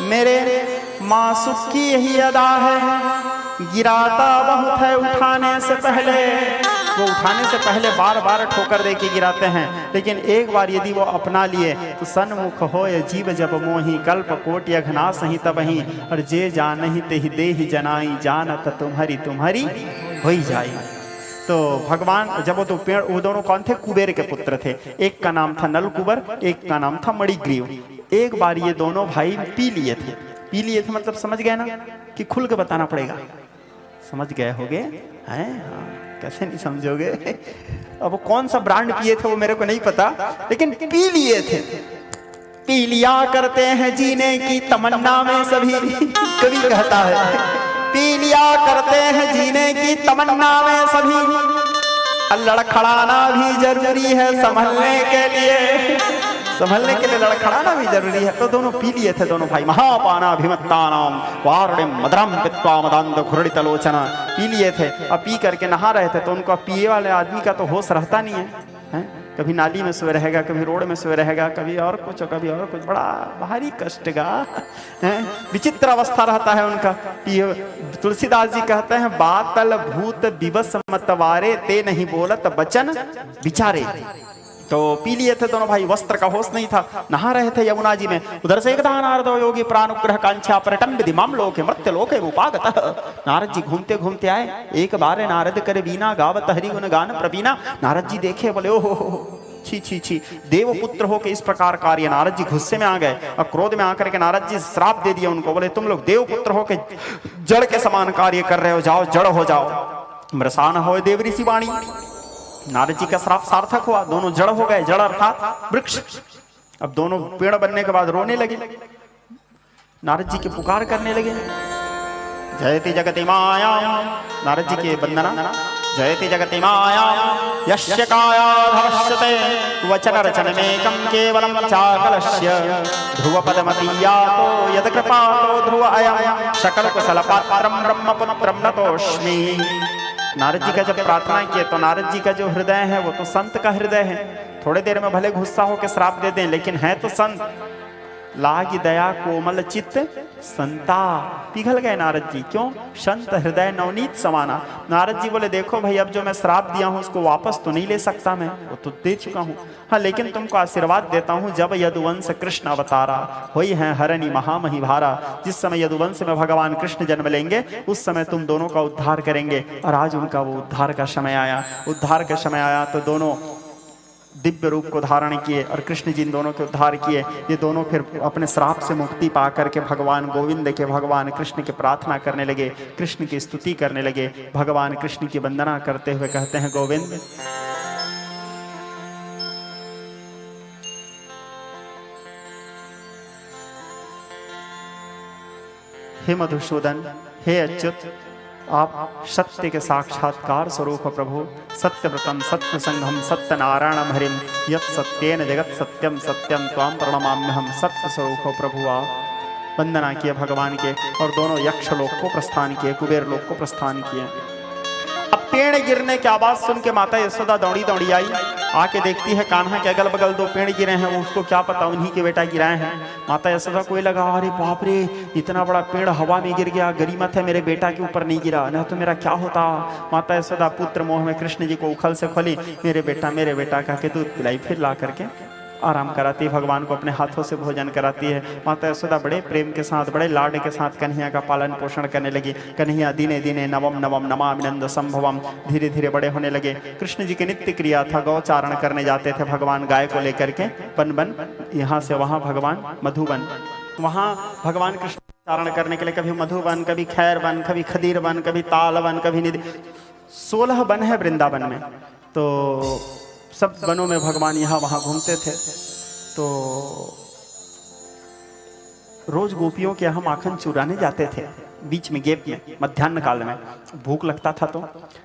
मेरे मासूक की यही अदा है, गिराता बहुत है उठाने से पहले। वो उठाने से पहले बार बार ठोकर दे के गिराते हैं, लेकिन एक बार यदि वो अपना लिए तो सन्मुख हो ये जीव जब मोही, कल्प कोट यघना सही तबही, और जे जान ही ते ही दे ही जनाई, जानत तुम्हारी तुम्हारी हो ही जाई। तो भगवान जब वो पेड़, वो दोनों कौन थे? कुबेर के पुत्र थे। एक का नाम था नलकुबर, एक का नाम था मणिग्रीव। एक बार ये दोनों भाई पी लिए थे। पी लिए थे मतलब समझ गए ना, कि खुल के बताना पड़ेगा। समझ गए होगे हैं? हाँ, कैसे नहीं समझोगे? अब वो कौन सा ब्रांड पिए थे वो मेरे को नहीं पता, लेकिन पी लिए थे। पी लिया करते हैं जीने की तमन्ना में सभी, कवि कहता है पी लिया करते हैं जीने की तमन्ना में सभी। लड़खड़ाना भी जरूरी है संभलने के लिए, संभलने के लिए लड़खड़ाना भी जरूरी है। तो दोनों पी लिए थे दोनों भाई। महापानाभिमत्तानाम वारुणिम मदरम पित्वा मदान्ध घुरड़ितलोचना, पी लिए थे। अब पी करके नहा रहे थे तो उनका पिए वाले आदमी का तो होश रहता नहीं है, हैं? कभी नाली में सोए रहेगा, कभी रोड में सोए रहेगा, कभी और कुछ कभी और कुछ, बड़ा भारी कष्ट का विचित्र अवस्था रहता है उनका। तुलसीदास जी कहते हैं बातल भूत विवश मतवारे, ते नहीं बोलत बचन विचारे। तो पी लिए थे दोनों भाई, वस्त्र का होश नहीं था, नहा रहे थे यमुना जी में। उधर से एकदा नारदो योगी प्राणुग्रह कांक्षा पर्यटन विधिमाम लोके मर्त्य लोके उपागतः। नारद जी घूमते घूमते आए, एक बार नारद करे बीना गावत हरि गुण गान प्रवीणा। नारद जी देखे, बोले ओहो छी छी छी, देवपुत्र हो के इस प्रकार कार्य। नारद जी गुस्से में आ गए और क्रोध में आकर के नारद जी श्राप दे दिया उनको। बोले तुम लोग देवपुत्र हो के जड़ के समान कार्य कर रहे हो, जाओ जड़ हो जाओ। मृषा न हो देव ऋषि वाणी, नारद जी का श्राप सार्थक हुआ, दोनों जड़ हो गए, जड़ अर्थात वृक्ष। अब दोनों पेड़ बनने के बाद रोने लगे, नारद जी की पुकार करने लगे, जयति जगति माया, नारद जी की वंदना, जयति जगति माया यस्य कायाधवश्यते वचन रचनमेकं केवलं चाकलस्य ध्रुव पदमतीयातो यद कृपातो ध्रुव अयं सकल कुशल पात्रं ब्रह्मपुत्रं नतोऽस्मि। नारद जी का जब प्रार्थना किए तो नारद जी का जो हृदय है वो तो संत का हृदय है। थोड़े देर में भले गुस्सा होकर श्राप दे दें, लेकिन है तो संत। लागी दया कोमल चित्त संता, पिघल गए नारद जी। क्यों? संत हृदय नवनीत समाना। नारद जी बोले देखो भाई, अब जो मैं श्राप दिया हूं उसको वापस तो नहीं ले सकता, मैं वो तो दे चुका हूं। हाँ, लेकिन तुमको आशीर्वाद देता हूं, जब यदुवंश कृष्ण अवतारा होई है हरणी महामही भारा, जिस समय यदुवंश में भगवान कृष्ण जन्म लेंगे उस समय तुम दोनों का उद्धार करेंगे। और आज उनका वो उद्धार का समय आया। उद्धार का समय आया तो दोनों दिव्य रूप को धारण किए और कृष्ण जी इन दोनों के उद्धार किए। ये दोनों फिर अपने श्राप से मुक्ति पा करके भगवान गोविंद के, भगवान कृष्ण की प्रार्थना करने लगे, कृष्ण की स्तुति करने लगे। भगवान कृष्ण की वंदना करते हुए कहते हैं, गोविंद हे मधुसूदन, हे अच्युत, आप सत्य के साक्षात्कार स्वरूप प्रभु, सत्यव्रतम सत्य संघम सत्य नारायणम हरिम यत् सत्येन जगत सत्यम सत्यम त्वाम प्रणमाम्यहम। सत्य स्वरूप प्रभु आप। वंदना किए भगवान के और दोनों यक्ष लोक को प्रस्थान किए, कुबेर लोक को प्रस्थान किए। अब पेड़ गिरने की आवाज सुन के माता यशोदा दौड़ी दौड़ी आई, आके देखती है कान्हा के अगल बगल दो पेड़ गिरे हैं, उसको क्या पता उन्हीं के बेटा गिराए हैं। माता यशोदा को लगा, अरे बाप रे, इतना बड़ा पेड़ हवा में गिर गया, गरीमत है मेरे बेटा के ऊपर नहीं गिरा, नहीं तो मेरा क्या होता। माता यशोदा पुत्र मोह में कृष्ण जी को उखल से खोली, मेरे बेटा कह के दूध पिलाई, फिर ला करके आराम कराती है। भगवान को अपने हाथों से भोजन कराती है। माता यशोदा बड़े प्रेम के साथ, बड़े लाड के साथ कन्हैया का पालन पोषण करने लगी। कन्हैया दिने दिने नवम नवम नमामिनंद संभवम, धीरे धीरे बड़े होने लगे। कृष्ण जी की नित्य क्रिया था, गौचारण करने जाते थे भगवान गाय को लेकर के, बन बन यहाँ से वहाँ भगवान मधुबन, वहाँ भगवान कृष्ण चारण करने के लिए कभी मधुबन, कभी खैर बन, कभी खदीर बन, कभी ताल बन, कभी निधि। 16 वन है वृंदावन में, तो सब वनों में भगवान यहाँ वहाँ घूमते थे। तो रोज गोपियों के यहाँ माखन चुराने जाते थे, बीच में गेप में, मध्याह्न काल में भूख लगता था तो।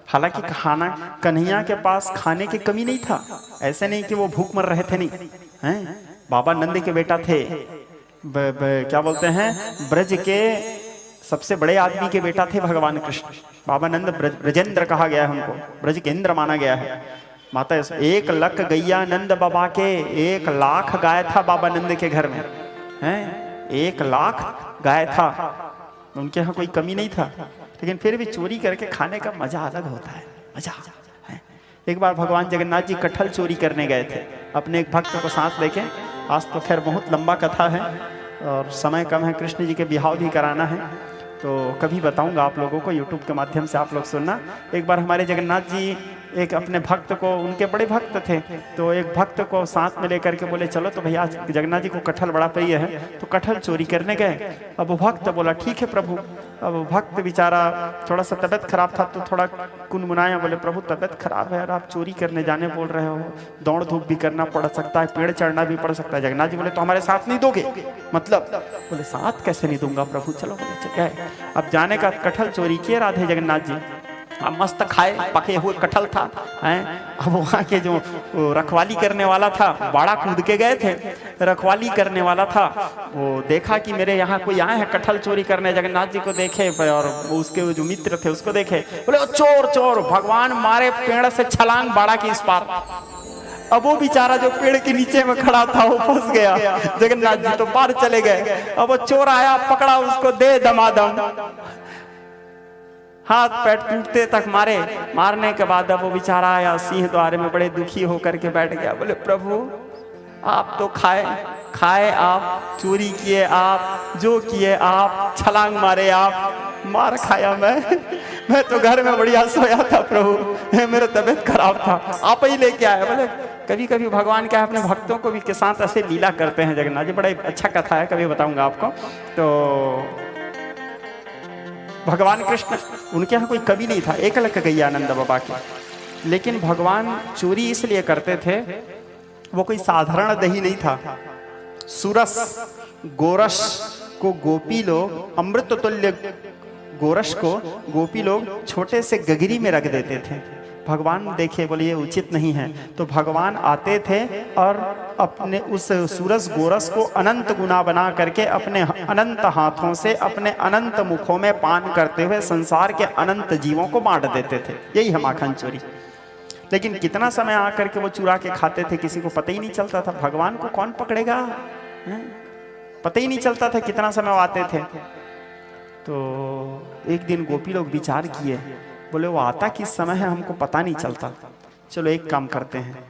हालांकि खाना कन्हैया के पास खाने की कमी नहीं था, ऐसे नहीं कि वो भूख मर रहे थे, नहीं हैं। बाबा नंद के बेटा थे, क्या बोलते हैं, ब्रज के सबसे बड़े आदमी के बेटा थे भगवान कृष्ण। बाबा नंद ब्रजेंद्र कहा गया है उनको, ब्रज के इंद्र माना गया है। माता 1 लाख गैया नंद बाबा के, 1 लाख गाय था बाबा नंद के घर में, हैं 1 लाख गाय था, उनके यहाँ कोई कमी नहीं था। लेकिन फिर भी चोरी करके खाने का मजा अलग होता है, मजा है। एक बार भगवान जगन्नाथ जी कटहल चोरी करने गए थे अपने एक भक्त को साथ लेके। आज तो खैर बहुत लंबा कथा है और समय कम है, कृष्ण जी के बिहाव भी कराना है, तो कभी बताऊंगा आप लोगों को, यूट्यूब के माध्यम से आप लोग सुनना। एक बार हमारे जगन्नाथ जी एक अपने भक्त को, उनके बड़े भक्त थे, तो एक भक्त को साथ में लेकर के बोले चलो तो भैया जगन्नाथ जी को कटहल बड़ा प्रिय है, तो कटहल चोरी करने गए। अब वो भक्त बोला ठीक है प्रभु। अब भक्त बेचारा थोड़ा सा तबीयत खराब था तो थोड़ा कुनमुनाया, बोले प्रभु तबीयत खराब है और आप चोरी करने जाने बोल रहे हो, दौड़ धूप भी करना पड़ सकता है, पेड़ चढ़ना भी पड़ सकता है। जगन्नाथ जी बोले तो हमारे साथ नहीं दोगे? मतलब बोले साथ कैसे नहीं दूंगा प्रभु, चलो बोले क्या है। अब जाने का कटहल चोरी किए राधे जगन्नाथ जी, अब मस्त खाए, पके हुए कटहल था हैं। अब वहाँ के जो रखवाली करने वाला था, बाड़ा कूद के गए थे, रखवाली करने वाला था, वो देखा कि मेरे यहाँ कोई आए हैं कटहल चोरी करने। जगन्नाथ जी को देखे और उसके जो मित्र थे उसको देखे, बोले चोर चोर, भगवान मारे पेड़ से छलांग बाड़ा की इस पार। अब वो बेचारा जो पेड़ के नीचे में खड़ा था वो फंस गया, जगन्नाथ जी तो पार चले गए। अब वो चोर आया, पकड़ा उसको, दे दमादम, हाथ पैर टूटते तक मारे। मारने के बाद अब वो बेचारा आया सिंह द्वार में, बड़े दुखी होकर के बैठ गया। बोले प्रभु आप तो खाए आप, चोरी किए आप, जो किए आप, छलांग मारे आप, मार खाया मैं तो घर में बढ़िया सोया था प्रभु, मेरा तबीयत खराब था, आप ही लेके आए। बोले कभी कभी भगवान क्या है अपने भक्तों को भी के साथ ऐसे लीला करते हैं जगन्नाथ जी, बड़ा अच्छा कथा है, कभी बताऊंगा आपको। तो भगवान कृष्ण उनके यहाँ कोई कवि नहीं था, 1 लाख गैया नंद बाबा के, लेकिन भगवान चोरी इसलिए करते थे, वो कोई साधारण दही नहीं था। सुरस गोरस को गोपी लोग, अमृत तुल्य गोरस को गोपी लोग छोटे से गगरी में रख देते थे। भगवान देखे, बोले ये उचित नहीं है, तो भगवान आते थे और अपने उस सूरस गोरस को अनंत गुना बना करके अपने अनंत हाथों से अपने अनंत मुखों में पान करते हुए संसार के अनंत जीवों को बांट देते थे। यही है माखन चोरी। लेकिन कितना समय आकर के वो चुरा के खाते थे, किसी को पता ही नहीं चलता था। भगवान को कौन पकड़ेगा, पता ही नहीं चलता था कितना समय वो आते थे। तो एक दिन गोपी लोग विचार किए, बोले वो आता किस समय है हमको पता नहीं चलता, चलो एक काम करते हैं,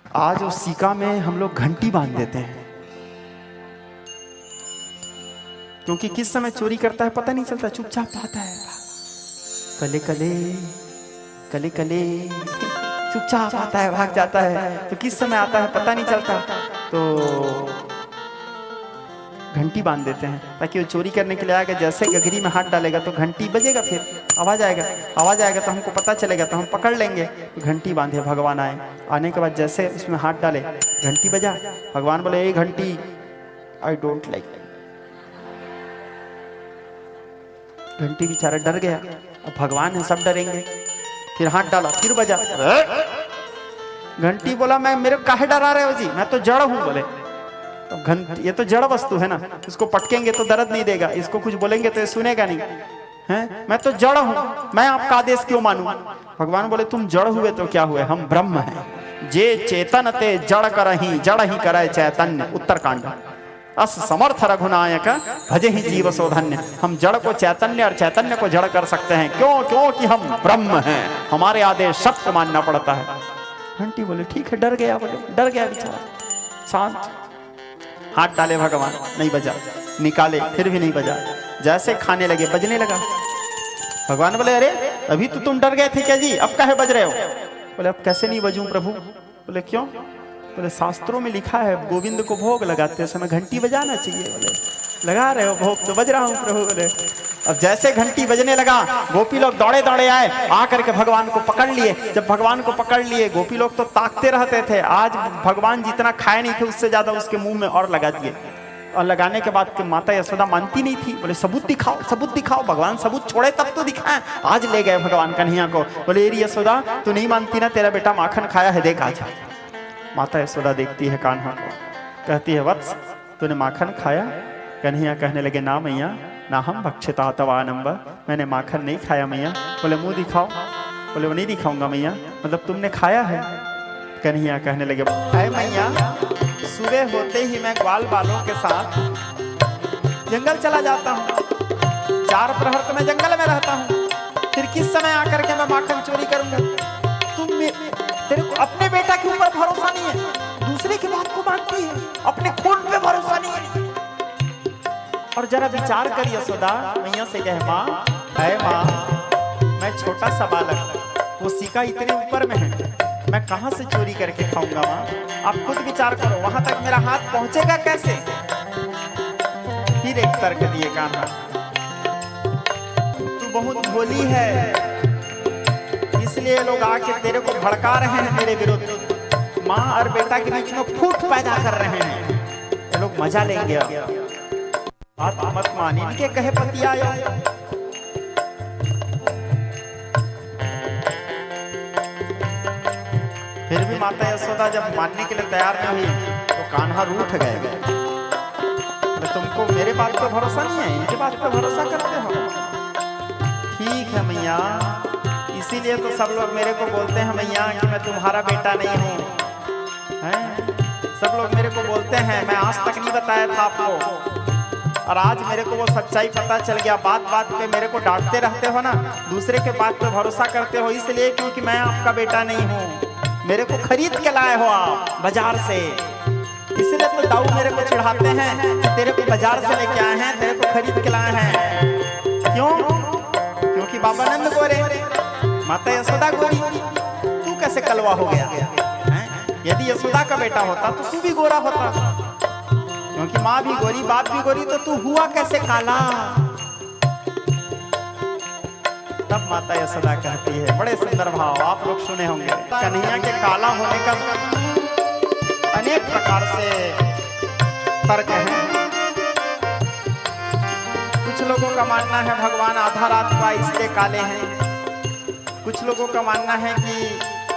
आज उस सिक्का में हम लोग घंटी बांध देते हैं, क्योंकि किस समय चोरी करता है पता नहीं चलता, चुपचाप आता है, कले कले कले कले चुपचाप आता है, भाग जाता है, तो किस समय आता है पता नहीं चलता। तो घंटी बांध देते हैं ताकि वो चोरी करने के लिए आएगा, जैसे गगरी में हाथ डालेगा तो घंटी बजेगा, फिर आवाज आएगा तो हमको पता चलेगा, तो हम पकड़ लेंगे। तो घंटी बांधे, भगवान आए, आने के बाद जैसे उसमें हाथ डाले घंटी बजा। भगवान बोले ये घंटी आई डोंट लाइक। घंटी बेचारा डर गया, अब भगवान है सब डरेंगे। फिर हाथ डाला, फिर बजा। घंटी बोला मैं, मेरे को काहे डरा रहे हो जी, मैं तो जड़ हूं। बोले तो घंटी ये तो जड़ वस्तु है ना, इसको पटकेंगे तो दर्द नहीं देगा, इसको कुछ बोलेंगे तो ये सुनेगा नहीं है, मैं तो जड़ हूं, मैं आपका आदेश क्यों मानूं। भगवान बोले तुम जड़ हुए तो क्या हुए, हम ब्रह्म हैं। जे चेतन ते जड़ करही, जड़ ही करे चैतन्य। उत्तरकांड। अस समर्थ रघुनायक भजे ही जीव सोधन्य। हम जड़ को चैतन्य और चैतन्य को जड़ कर सकते हैं, क्यों, क्योंकि हम ब्रह्म हैं, हमारे आदेश सबको मानना पड़ता है। घंटी बोले ठीक है, डर गया, बोले डर गया बेचारा, शांत। हाथ डाले भगवान, नहीं बजा, निकाले, फिर भी नहीं बजा, जैसे खाने लगे बजने लगा। भगवान बोले अरे अभी तो तुम डर गए थे क्या जी, अब काहे बज रहे हो। बोले अब कैसे नहीं बजूं प्रभु। बोले क्यों। बोले शास्त्रों में लिखा है गोविंद को भोग लगाते समय घंटी बजाना चाहिए। बोले लगा रहे हो भोग, तो बज रहा हूँ प्रभु। बोले अब जैसे घंटी बजने लगा, गोपी लोग दौड़े दौड़े आए, आकर के भगवान को पकड़ लिए। जब भगवान को पकड़ लिए, गोपी लोग तो ताकते रहते थे, आज भगवान जितना खाए नहीं थे उससे ज्यादा उसके मुंह में और लगा दिए। और लगाने के बाद माता यशोदा मानती नहीं थी, बोले सबूत दिखाओ, सबूत दिखाओ। भगवान सबूत छोड़े तब तो दिखाएं। आज ले गए भगवान कन्हैया को, बोले यशोदा तू नहीं मानती ना, तेरा बेटा माखन खाया है, देख आज। माता यशोदा देखती है कान्हा को, कहती है वत्स तूने माखन खाया। कन्हैया कहने लगे ना मैया, ना हम भक्षिता तवानंब, मैंने माखन नहीं खाया मैया। बोले मुंह दिखाओ। बोले वो नहीं दिखाऊंगा मैया, मतलब तुमने खाया है। कन्हैया कहने लगे मैया, सुबह होते ही मैं ग्वाल बालों के साथ जंगल चला जाता हूँ, 4 प्रहर तो मैं जंगल में रहता हूँ, फिर किस समय आकर के मैं माखन चोरी करूंगा। तेरे को अपने बेटा के ऊपर भरोसा नहीं है, दूसरे की बात को मानती है, अपने खून पे भरोसा नहीं है। और जरा विचार कर यशोदा मैया से कहे माँ, है माँ मैं छोटा सा बालक, वो सिक्का इतने ऊपर में है, मैं कहाँ से चोरी करके खाऊंगा माँ, आप खुद विचार करो, वहां तक मेरा हाथ पहुंचेगा कैसे। फिर एक तर्क दिए कान्हा, तू बहुत भोली है, इसलिए लोग आके तेरे को भड़का रहे हैं मेरे विरुद्ध, माँ और बेटा के बीच में फूट पैदा कर रहे हैं, ये लोग मजा लेंगे। बात मत मान, इनके कहे पति आयो। फिर भी माता यशोदा जब मानने के लिए तैयार नहीं हुई तो कान्हा रूठ गए। तो तुमको मेरे बात पर भरोसा नहीं है, इनके बात पर भरोसा करते हो। ठीक है मैया, इसीलिए तो सब लोग मेरे को बोलते हैं मैया कि मैं तुम्हारा बेटा नहीं हूँ, सब लोग मेरे को बोलते हैं, मैं आज तक नहीं बताया था आपको, और आज मेरे को वो सच्चाई पता चल गया। बात बात पे मेरे को डांटते रहते हो ना, दूसरे के बात पे भरोसा करते हो, इसलिए क्योंकि मैं आपका बेटा नहीं हूँ, मेरे को खरीद के लाए हो आप बाजार से, इसलिए तो दाऊ मेरे को चिढ़ाते हैं कि तेरे को बाजार से लेके आए हैं, तेरे को खरीद के लाए हैं। क्यों? क्योंकि बाबा नंद गोरे, माता यशोदा गोरी, तू कैसे कलवा हो गया है? यदि यशोदा का बेटा होता तो तू भी गोरा होता, क्योंकि माँ भी गोरी बाप भी गोरी, तो तू हुआ कैसे काला। तब माता यशोदा कहती है, बड़े सुंदर भाव आप लोग सुने होंगे। कन्हैया के काला होने का अनेक प्रकार से तर्क है। कुछ लोगों का मानना है भगवान आधा रात का इसलिए काले हैं। कुछ लोगों का मानना है कि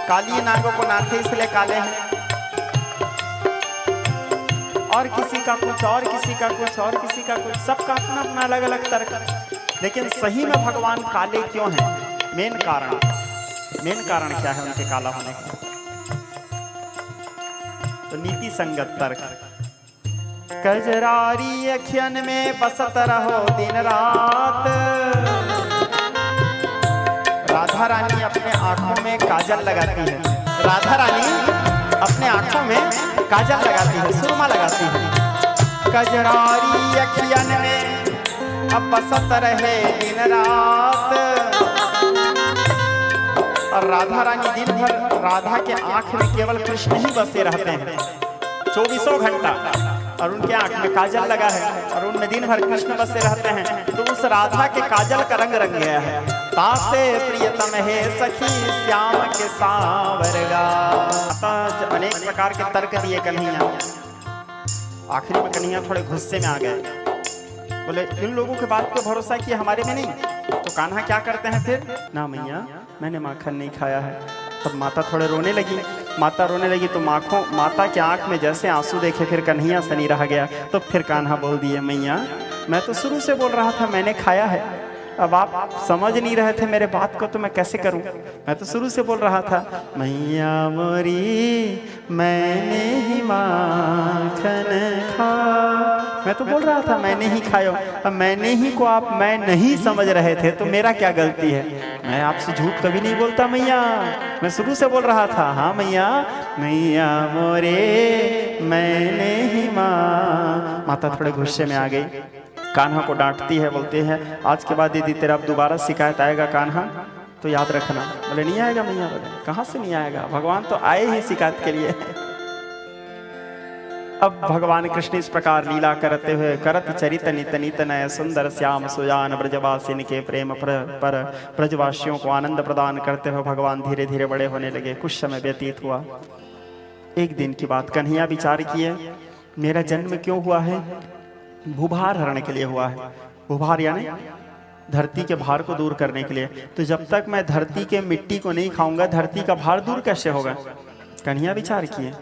काली नागों को नाथे इसलिए काले हैं। और किसी का कुछ, और किसी का कुछ, और किसी का कुछ, सबका अपना अपना अलग अलग तर्क। लेकिन सही में भगवान काले क्यों हैं? मेन कारण क्या है उनके काला होने का? तो नीति संगत तर्क, कजरारी अखियन में बसत रहो दिन रात। राधा रानी अपने आंखों में काजल लगाती है। राधा रानी अपने आंखों में काजल लगाती है, सुरमा लगाती है। कजरारी अखियन में अब बसत रहे दिन रात। और राधा रानी दिन भर, राधा के आंख में केवल कृष्ण ही बसे रहते हैं 24 घंटा, और उनके आंख में काजल लगा है और उनमें दिन भर कृष्ण बसे रहते हैं। तो उस राधा के काजल का रंग रंग गया है। ताते प्रियतम है सखी श्याम के सांवरगा। अनेक प्रकार के तर्क दिए कन्हैया। आखिर में कन्हैया थोड़े गुस्से में आ गए, बोले इन लोगों के बात पे भरोसा किया, हमारे में नहीं। तो कान्हा क्या करते हैं फिर? ना मैया मैंने माखन नहीं खाया है। तब माता थोड़े रोने लगी। माता रोने लगी तो माता के आंख में जैसे आंसू देखे फिर कन्हैया सनी रह गया। तो फिर कान्हा बोल दिए, मैया मैं तो शुरू से बोल रहा था मैंने खाया है, अब आप समझ नहीं रहे थे मेरे बात को तो मैं कैसे करूं? मैं तो शुरू से बोल रहा था, मैया मोरी मैंने ही माखन खा। मैं तो बोल रहा था मैंने ही खाया। अब मैंने ही को आप मैं नहीं समझ रहे थे तो मेरा क्या गलती है? मैं आपसे झूठ कभी नहीं बोलता मैया, मैं शुरू से बोल रहा था। हाँ मैया, मैया मोरे मैंने ही माता थोड़े गुस्से में आ गई। कान्हा को डांटती है, बोलते हैं आज के बाद यदि तेरा अब दोबारा शिकायत आएगा कान्हा तो याद रखना। बोले नहीं आएगा मैया। बोले कहाँ से नहीं आएगा, भगवान तो आए ही शिकायत के लिए। अब भगवान कृष्ण इस प्रकार लीला करते हुए करत चरित नित नित नय सुंदर श्याम सुजान ब्रजवासिन के प्रेम पर ब्रजवासियों को आनंद प्रदान करते हुए भगवान धीरे धीरे बड़े होने लगे। कुछ समय व्यतीत हुआ। एक दिन की बात, कन्हैया विचार किए मेरा जन्म क्यों हुआ है? भूभार हरने के लिए हुआ है। भूभार यानी धरती के भार को दूर करने के लिए। तो जब तक मैं धरती के मिट्टी को नहीं खाऊंगा धरती का भार दूर कैसे होगा? कन्हैया विचार किए।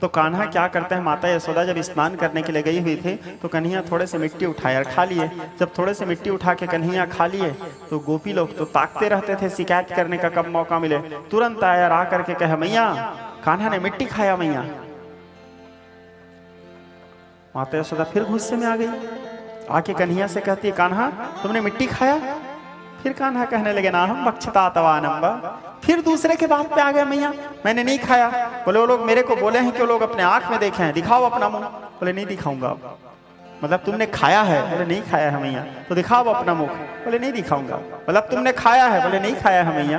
तो कान्हा क्या करते हैं, माता यशोदा जब स्नान करने के लिए गई हुई थी तो कन्हैया थोड़े से मिट्टी उठाए और खा लिए। जब थोड़े से मिट्टी उठा के कन्हैया खा लिए तो गोपी लोग तो ताकते रहते थे शिकायत करने का कब मौका मिले। तुरंत आया और आकर के कहे, मैया कान्हा ने मिट्टी खाया। मैया माता यशोदा फिर गुस्से में आ गई। आके कन्हैया से कहती है, कान्हा तुमने मिट्टी खाया? फिर कान्हा कहने लगे, ना हम बक्षता तवानंबा। फिर दूसरे के बात पे आ गया, मैया मैंने नहीं खाया। बोले वो लोग मेरे को बोले हैं कि वो लोग अपने आंख में देखे हैं, दिखाओ अपना मुंह। बोले नहीं दिखाऊंगा। मतलब तुमने खाया है? बोले नहीं खाया है मैया। तो दिखाओ अपना मुख। बोले नहीं दिखाऊंगा। मतलब तुमने खाया है? बोले नहीं खाया है मैया।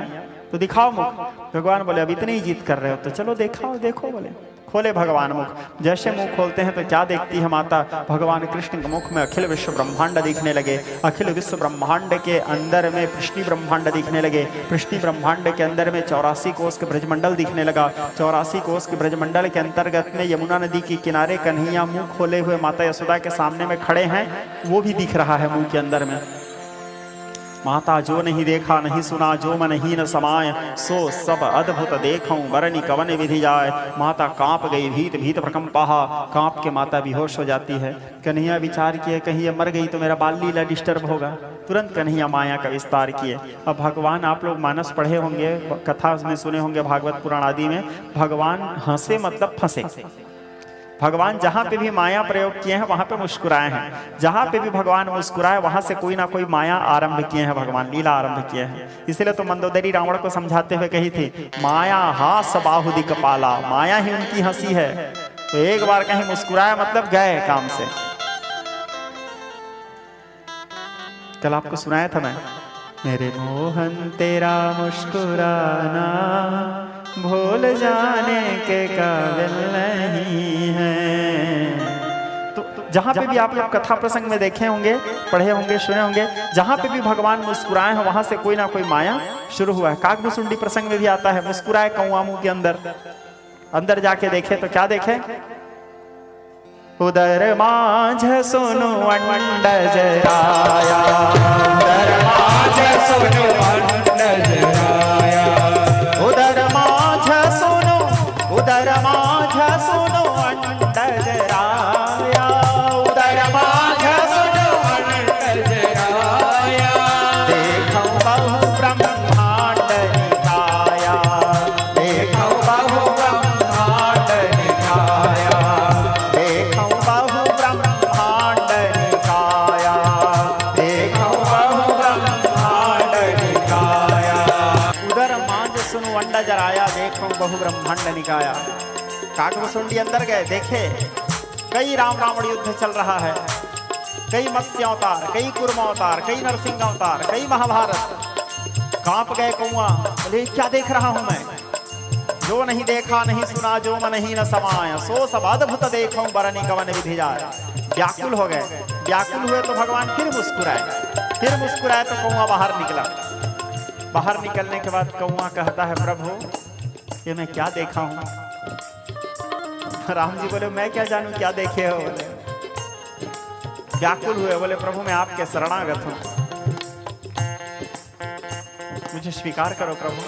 तो दिखाओ मुख। भगवान बोले अब इतनी ही जिद कर रहे हो तो चलो दिखाओ, देखो। बोले खोले भगवान मुख। जैसे मुंह खोलते हैं तो क्या देखती है माता? भगवान कृष्ण के मुख में अखिल विश्व ब्रह्मांड दिखने लगे। अखिल विश्व ब्रह्मांड के अंदर में पृष्ठी ब्रह्मांड दिखने लगे। पृष्ठी ब्रह्मांड के अंदर में 84 कोस के ब्रजमंडल दिखने लगा। 84 कोस के ब्रजमंडल के अंतर्गत में यमुना नदी के किनारे कन्हैया मुंह खोले हुए माता यशोदा के सामने में खड़े हैं, वो भी दिख रहा है मुंह के अंदर में। माता जो नहीं देखा नहीं सुना जो मन ही न समाय, सो सब अद्भुत देखूं बरनी कवन विधि जाए। माता कांप गई, भीत भीत प्रकंपा। कांप के माता बेहोश हो जाती है। कन्हैया विचार किए कहीं ये मर गई तो मेरा बाल लीला डिस्टर्ब होगा। तुरंत कन्हैया माया का विस्तार किए। अब भगवान, आप लोग मानस पढ़े होंगे, कथा में सुने होंगे भागवत पुराण आदि में, भगवान हंसे मतलब फंसे। भगवान जहाँ पे भी माया प्रयोग किए हैं वहां पे मुस्कुराए हैं। जहाँ पे भी भगवान मुस्कुराए वहां से कोई ना कोई माया आरंभ किए हैं, भगवान लीला आरंभ किए हैं। इसलिए तो मंदोदरी रावण को समझाते हुए कही थी, माया हास बाहुदी कपाला। माया ही उनकी हंसी है। तो एक बार कहीं मुस्कुराया मतलब गए काम से। कल आपको सुनाया था मैं, मेरे मोहन तेरा मुस्कुराना भूल जाने के काबिल नहीं है। तो जहाँ पे भी आप लोग कथा प्रसंग में देखे होंगे, पढ़े होंगे, सुने होंगे, जहाँ पे भी भगवान मुस्कुराए हैं वहां से कोई ना कोई माया शुरू हुआ है। काकभुसुंडी प्रसंग में भी आता है, मुस्कुराए कौआ मुंह के अंदर, अंदर जाके देखे तो क्या देखे, उदर माझ सुनु अंडज राया, उदर माझ सुनु अंडज राया, उदर माझ सुनु, उदर माझ सुनु अंडज राया, उदर माझ सुनु अंडज राया, देखो बहु ब्रह्मांड निकाया, देखो बहु ब्रह्मांड निकाया, देखो बहु ब्रह्मांड निकाया, देखो बहु ब्रह्मांड निकाया, उदर माझ सुनु अंडज राया, देखो बहु ब्रह्मांड निकाया। काकभुसुंडी अंदर गए, देखे कई राम रावण युद्ध चल रहा है, कई मत्स्य अवतार, कई कूर्म अवतार, कई नरसिंह अवतार, कई महाभारत। कांप गए कौआ, बोले क्या देख रहा हूं मैं, जो नहीं देखा नहीं सुना, जो मन ही न समाया, सो सब अद्भुत देखो बरनी कवन विधि जाए। व्याकुल हो गए, व्याकुल हुए तो भगवान फिर मुस्कुराए, फिर मुस्कुराए तो कौआ बाहर निकला। बाहर निकलने के बाद कौआ कहता है, प्रभु ये मैं क्या देखा हूं। राम जी बोले मैं क्या जानूं क्या देखे हो। बोले व्याकुल हुए, बोले प्रभु मैं आपके शरणागत हूं, मुझे स्वीकार करो प्रभु।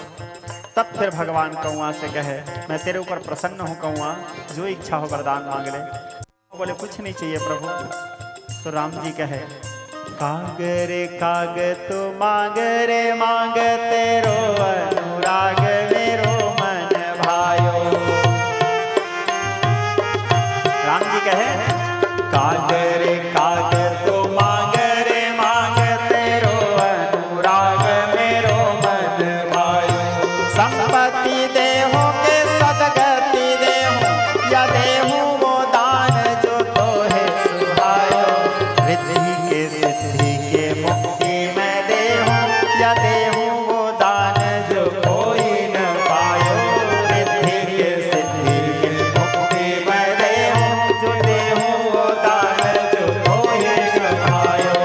तब फिर भगवान कौआ से कहे, मैं तेरे ऊपर प्रसन्न हूं कौआ, जो इच्छा हो वरदान मांग ले। बोले कुछ नहीं चाहिए प्रभु। तो राम जी कहे, काग रे काग तू मांग रे मांग, तेरो अनुराग मेरो मन भायो। राम जी कहे, काग रे काग तू मांग रे मांग, तेरो अनुराग मेरो मन भायो। संपत्ति देहो के सदगति देहो, या देहु वो दान जो तोहे सुहायो। रिद्धि के सिद्धि के मुक्ति में देहूं, या देहूं वो दान जो कोई न पायो। रिद्धि के सिद्धि के मुक्ति में देहूं, जो देहूं वो दान जो कोई न पायो।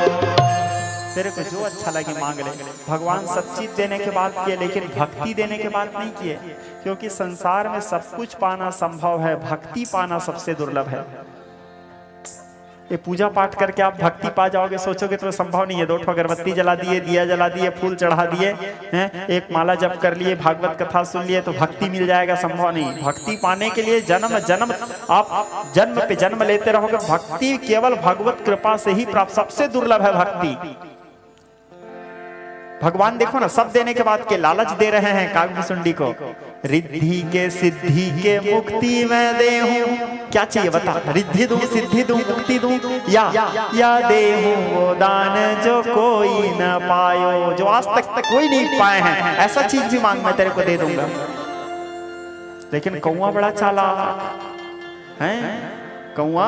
तेरे को जो अच्छा लगे मांग ले। भगवान सब चीज देने के बाद किए, लेकिन भक्ति देने के बाद नहीं किए, क्योंकि संसार में सब कुछ पाना संभव है, भक्ति पाना सबसे दुर्लभ है। ये पूजा पाठ करके आप भक्ति पा जाओगे सोचोगे तो संभव नहीं है। 2 अगरबत्ती जला दिए, दिया जला दिए, फूल चढ़ा दिए हैं, एक माला जप कर लिए, भागवत कथा सुन लिए तो भक्ति मिल जाएगा, संभव नहीं। भक्ति पाने के लिए जन्म जन्म आप जन्म पे जन्म लेते रहोगे। भक्ति केवल भगवत कृपा से ही प्राप्त, सबसे दुर्लभ है भक्ति। भगवान देखो ना, सब देने के बाद के लालच दे रहे हैं काकभुसुंडी को। रिद्धि के सिद्धि के मुक्ति में देहूं, क्या चाहिए बता, रिद्धि दूं, सिद्धि दूं, मुक्ति दूं, या देहूं वो दान जो कोई न पायो, जो आज तक कोई नहीं पाए हैं, ऐसा चीज भी मांग मैं तेरे को दे दूंगा। लेकिन कौआ बड़ा चालाक है, कौआ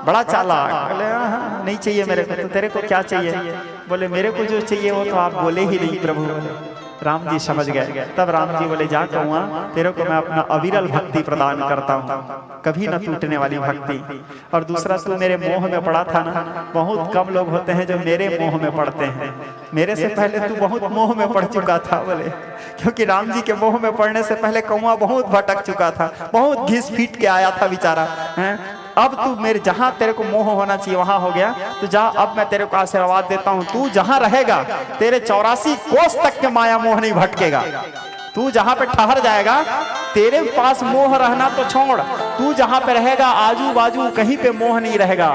बड़ा चालाक। बोले नहीं चाहिए मेरे को, तो तेरे को क्या चाहिए। बोले मेरे को जो चाहिए वो तो आप बोले ही नहीं प्रभु। राम जी समझ गए। तब राम जी बोले जा कौआ, तेरे को मैं अपना अविरल भक्ति प्रदान करता हूँ, कभी न टूटने वाली भक्ति। और दूसरा, तू मेरे मोह में पड़ा था ना, बहुत कम लोग होते हैं जो मेरे मोह में पड़ते हैं, मेरे से पहले तू बहुत मोह में पड़ चुका था। बोले क्योंकि राम जी के मोह में पड़ने से पहले कौआ बहुत भटक चुका था, बहुत घिस पीट के आया था बेचारा है। अब तू मेरे जहां तेरे को मोह होना चाहिए वहां हो गया, तो जा, अब मैं तेरे को आशीर्वाद देता हूं, तू जहां रहेगा तेरे 84 कोस तक के माया मोह नहीं भटकेगा। तू जहां पे ठहर जाएगा, तेरे पास मोह रहना तो छोड़, तू जहां पे रहेगा आजू बाजू कहीं पे मोह नहीं रहेगा।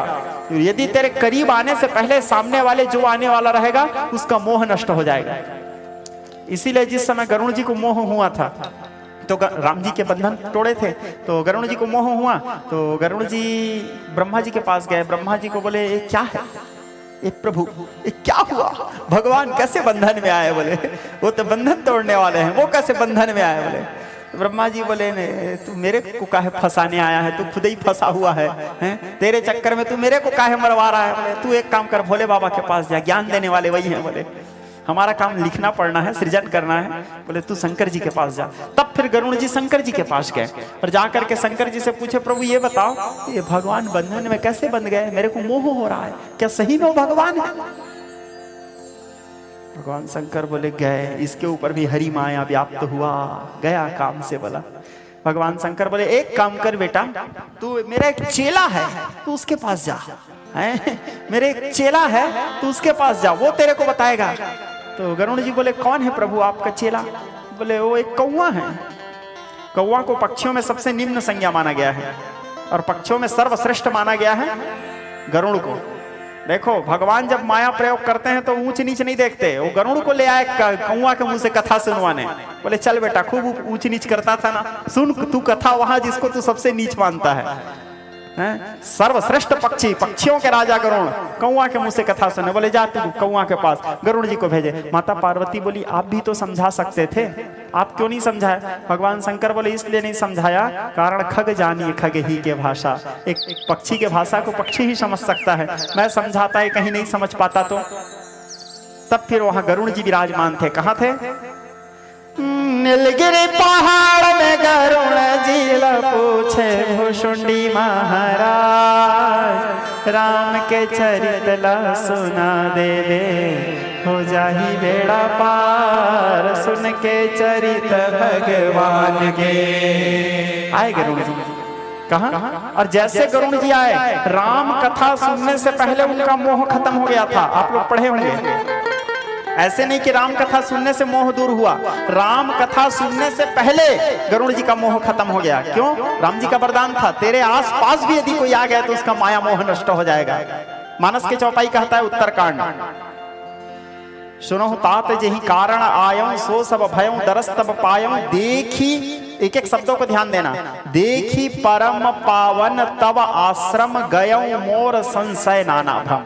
यदि तेरे करीब आने से पहले सामने वाले जो आने वाला रहेगा उसका मोह नष्ट हो जाएगा। इसीलिए जिस समय गरुड़ जी को मोह हुआ था तो राम जी के बंधन तोड़े थे, तो गरुड़ जी को मोह हुआ तो गरुड़ जी ब्रह्मा जी के पास गए। ब्रह्मा जी को बोले ये क्या है, ये प्रभु ये क्या हुआ, भगवान कैसे बंधन में आए। बोले वो तो बंधन तोड़ने वाले हैं, वो कैसे बंधन में आए। बोले ब्रह्मा जी बोले ने तू मेरे को काहे फंसाने आया है, तू खुद ही फंसा हुआ है, तेरे चक्कर में तू मेरे को काहे मरवा रहा है। बोले तू एक काम कर, भोले बाबा के पास जा, ज्ञान देने वाले वही हैं। बोले हमारा काम लिखना पढ़ना है, सृजन करना है। बोले तू शंकर जी के पास जा। तब फिर फिर गरुड़ जी शंकर जी के पास गए और जाकर के शंकर जी से पूछे, प्रभु ये बताओ ये भगवान बंधन में कैसे बंध गए, मेरे को मोह हो रहा है, क्या सही में वो भगवान है? भगवान शंकर बोले गए, इसके ऊपर भी हरि माया व्याप्त हुआ, गया काम से बोला। भगवान शंकर बोले एक काम कर बेटा, तू मेरा एक चेला है, तू उसके पास जा, है मेरे एक चेला है, तू उसके पास जा, वो तेरे को बताएगा। तो गरुड़ जी बोले कौन है प्रभु आपका चेला? बोले वो एक कौवा है। कौवा को पक्षियों में सबसे निम्न संज्ञा माना गया है और पक्षियों में सर्वश्रेष्ठ माना गया है गरुड़ को। देखो भगवान जब माया प्रयोग करते हैं तो ऊंच नीच नहीं देखते। वो गरुड़ को ले आए कौवा के मुंह से कथा सुनवाने, बोले चल बेटा खूब ऊंच नीच करता था ना, सुन तू कथा वहां जिसको तू सबसे नीच मानता है। सर्वश्रेष्ठ पक्षी, पक्षियों के राजा गरुड़ कौवा के मुंह से कथा सुने, बोले जा तू कौवा के पास। गरुड़ जी को भेजे। माता पार्वती बोली आप भी तो समझा सकते थे, आप क्यों नहीं समझाया? भगवान शंकर बोले इसलिए नहीं समझाया, कारण खग जानिए खग ही के भाषा, एक पक्षी के भाषा को पक्षी ही समझ सकता है, मैं समझाता है कहीं नहीं समझ पाता। तो तब फिर वहां गरुड़ जी विराजमान थे। कहां थे? नीलगिरी पहाड़ में गरुड़ जी पूछे भुषुंडी महाराज, राम के चरित ला सुना देवे, हो जाही बेड़ा पार, सुन के चरित भगवान के। आए गरुड़ जी। कहा? और जैसे गरुड़ जी आए, राम कथा सुनने से पहले उनका मोह खत्म हो गया था। आप लोग पढ़े होंगे, ऐसे नहीं कि राम कथा सुनने से मोह दूर हुआ, राम कथा सुनने से पहले गरुड़ जी का मोह खत्म हो गया। क्यों? राम जी का वरदान था, तेरे आस पास भी यदि कोई आ गया तो उसका माया मोह नष्ट हो जाएगा। मानस के चौपाई कहता है उत्तरकांड, सुनो तात जही कारण आयो, सो सब भयों दरस तब पायो, देखी, एक एक शब्दों को ध्यान देना, देखी परम पावन तब आश्रम गयो, मोर संशय नाना भ्रम।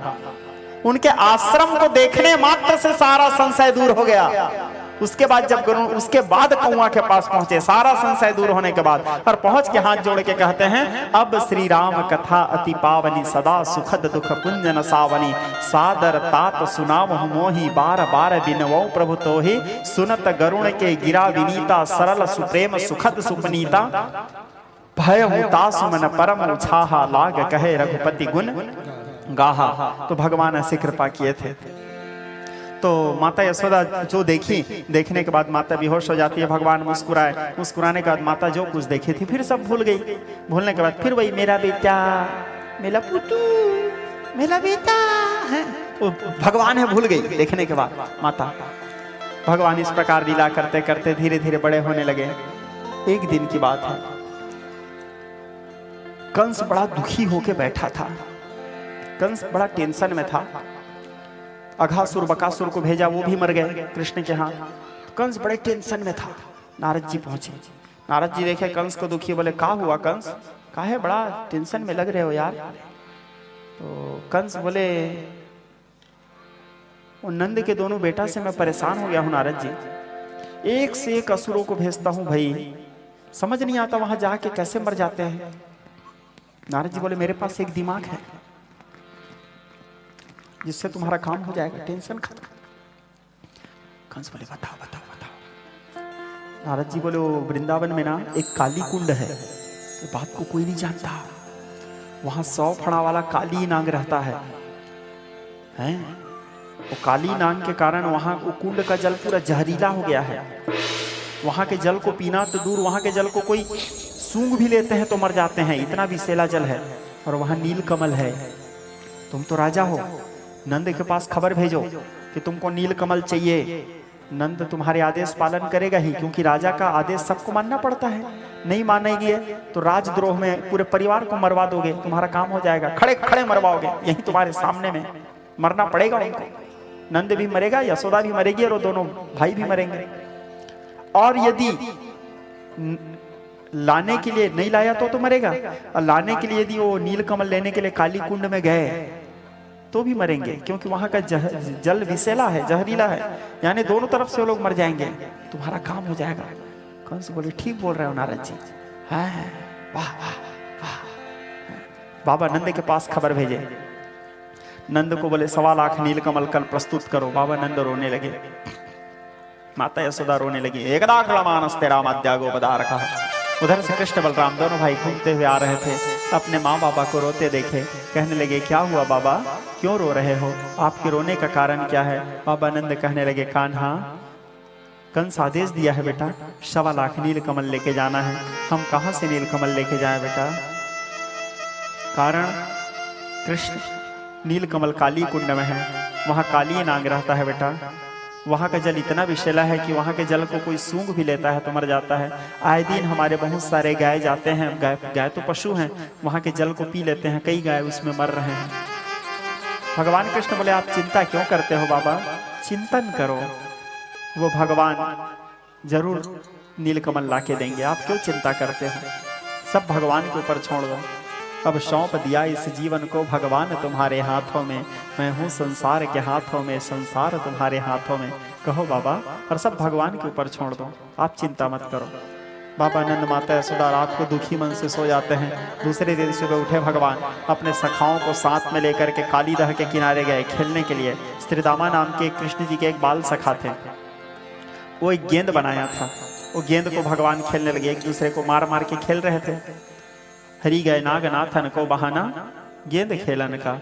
उनके आश्रम को देखने मात्र से सारा संशय दूर हो गया। उसके बाद जब गरुड़, उसके बाद कौवा के पास पहुंचे, सारा संशय दूर होने के बाद, और पहुंच के हाथ जोड़ के कहते हैं अब श्री राम कथा अति पावनी, सदा सुखद दुख पुंजन सावनी, सादर तात सुनाव मोहि, बार बार बिनवो प्रभु तोहि, सुनत गरुड़ के गिरा विनीता, सरल सुप्रेम सुखद सुपनीता, भय हुता सुमन परम उछाहा, लाग कहे रघुपति गुण गाहा। तो भगवान ऐसे कृपा किए थे। तो माता यशोदा जो देखी, देखने के बाद माता बेहोश हो जाती है, भगवान मुस्कुराए, मुस्कुराने के बाद माता जो कुछ देखी थी फिर सब भूल गई। भूलने के बाद फिर वही मेरा बेटा, मेरा पुतू, मेरा बेटा है, वो भगवान है भूल गई। देखने के बाद माता, भगवान इस प्रकार लीला करते करते धीरे धीरे बड़े होने लगे। एक दिन की बात है, कंस बड़ा दुखी होके बैठा था। कंस बड़ा टेंशन में था। अघासुर बकासुर को भेजा, वो भी मर गए कृष्ण के हाथ। कंस बड़े टेंशन में था। नारद जी पहुंचे। नारद जी देखे कंस को दुखी, बोले का हुआ कंस, काहे बड़ा टेंशन में लग रहे हो यार? तो कंस बोले वो नंद के दोनों बेटा से मैं परेशान हो गया हूं नारद जी, एक से एक असुरों को भेजता हूं भाई, समझ नहीं आता वहां जाके कैसे मर जाते हैं। नारद जी बोले मेरे पास एक दिमाग है जिससे तुम्हारा काम हो जाएगा, टेंशन खत्म। कंस बोले बताओ बताओ बताओ। नारद जी बोले वो वृंदावन में ना एक काली कुंड है, ये बात को कोई नहीं जानता। वहां 100 फणा वाला काली नाग रहता है, हैं? वो काली नाग के कारण वहां वो कुंड का जल पूरा जहरीला हो गया है। वहां के जल को पीना तो दूर, वहां के जल को कोई सूंघ भी लेते हैं तो मर जाते हैं, इतना विषैला जल है। और वहां नील कमल है। तुम तो राजा हो, नंद के पास खबर भेजो कि तुमको नील कमल चाहिए। नंद तुम्हारे आदेश पालन करेगा ही, क्योंकि राजा का आदेश सबको मानना पड़ता है। नहीं मानेंगे तो राजद्रोह में पूरे परिवार को मरवा दोगे, तुम्हारा काम हो जाएगा, खड़े खड़े मरवाओगे, यही तुम्हारे सामने में मरना पड़ेगा उनको। नंद भी मरेगा, यशोदा भी मरेगी, और वो दोनों भाई भी मरेंगे। और यदि लाने के लिए नहीं लाया तो मरेगा, और लाने के लिए यदि वो नील कमल लेने के लिए काली कुंड में गए तो भी मरेंगे, क्योंकि वहां का जल विषैला है, जहरीला है, यानी दोनों तरफ से वो लोग मर जाएंगे। तुम्हारा काम हो जाएगा। कंस बोले ठीक बोल रहे हो नारद जी, हाँ वाह वाह वाह। बाबा नंद के पास खबर भेजे। नंद को बोले 1.25 लाख नील कमल कल प्रस्तुत करो। बाबा नंद रोने लगे। माता यशोदा रोने लगी। एकदा क्लमानस्ते रामाद्यागो पदारकः। उधर से कृष्ण बलराम दोनों भाई घूमते हुए आ रहे थे, अपने माँ बाबा को रोते देखे, कहने लगे क्या हुआ बाबा, क्यों रो रहे हो, आपके रोने का कारण क्या है। बाबा नंद कहने लगे कान्हा, कंस आदेश दिया है बेटा 1.25 लाख नील कमल लेके जाना है, हम कहाँ से नील कमल लेके जाएं बेटा। कारण कृष्ण नील कमल काली कुंड में है, वहाँ काली नाग रहता है बेटा, वहाँ का जल इतना विषैला है कि वहाँ के जल को कोई सूंघ भी लेता है तो मर जाता है। आए दिन हमारे बहुत सारे गाय जाते हैं, गाय तो पशु हैं, वहाँ के जल को पी लेते हैं, कई गाय उसमें मर रहे हैं। भगवान कृष्ण बोले आप चिंता क्यों करते हो बाबा, चिंतन करो, वो भगवान जरूर नीलकमल ला के देंगे, आप क्यों चिंता करते हो, सब भगवान के ऊपर छोड़ दो। अब सौंप दिया इस जीवन को भगवान तुम्हारे हाथों में, मैं हूँ संसार के हाथों में, संसार तुम्हारे हाथों में, कहो बाबा, और सब भगवान के ऊपर छोड़ दो, आप चिंता मत करो। बाबा नंद माता यशोदा रात को दुखी मन से सो जाते हैं। दूसरे दिन सुबह उठे भगवान, अपने सखाओं को साथ में लेकर के कालीदह के किनारे गए खेलने के लिए। श्रीदामा नाम के कृष्ण जी के एक बाल सखा थे, वो एक गेंद बनाया था, वो गेंद को भगवान खेलने लगे, एक दूसरे को मार मार के खेल रहे थे। हरि गए नागनाथन को बहाना गेंद खेलन का।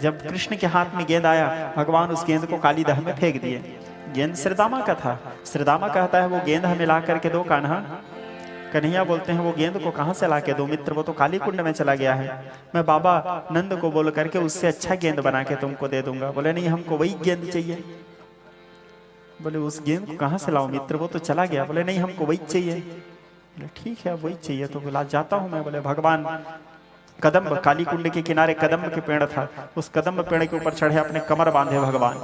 जब कृष्ण के हाथ में गेंद आया, भगवान उस गेंद को कालीदह में फेंक दिए। गेंद श्रीदामा का था। श्रीदामा कहता है वो गेंद हमें ला करके दो कान्हा। कन्हैया बोलते हैं वो गेंद को कहां से ला के दो मित्र, वो तो काली कुंड में चला गया है, मैं बाबा नंद को बोल करके उससे अच्छा गेंद बना के तुमको दे दूंगा। बोले नहीं, हमको वही गेंद चाहिए। बोले उस गेंद को कहां से लाओ मित्र, वो तो चला गया। बोले नहीं, हमको वही चाहिए। बोले ठीक है, वही चाहिए तो बोला जाता हूं मैं। बोले भगवान कदम्ब, काली कुंड के किनारे कदम्ब के पेड़ था, उस कदम्ब पेड़ के ऊपर चढ़े, अपने कमर बांधे भगवान,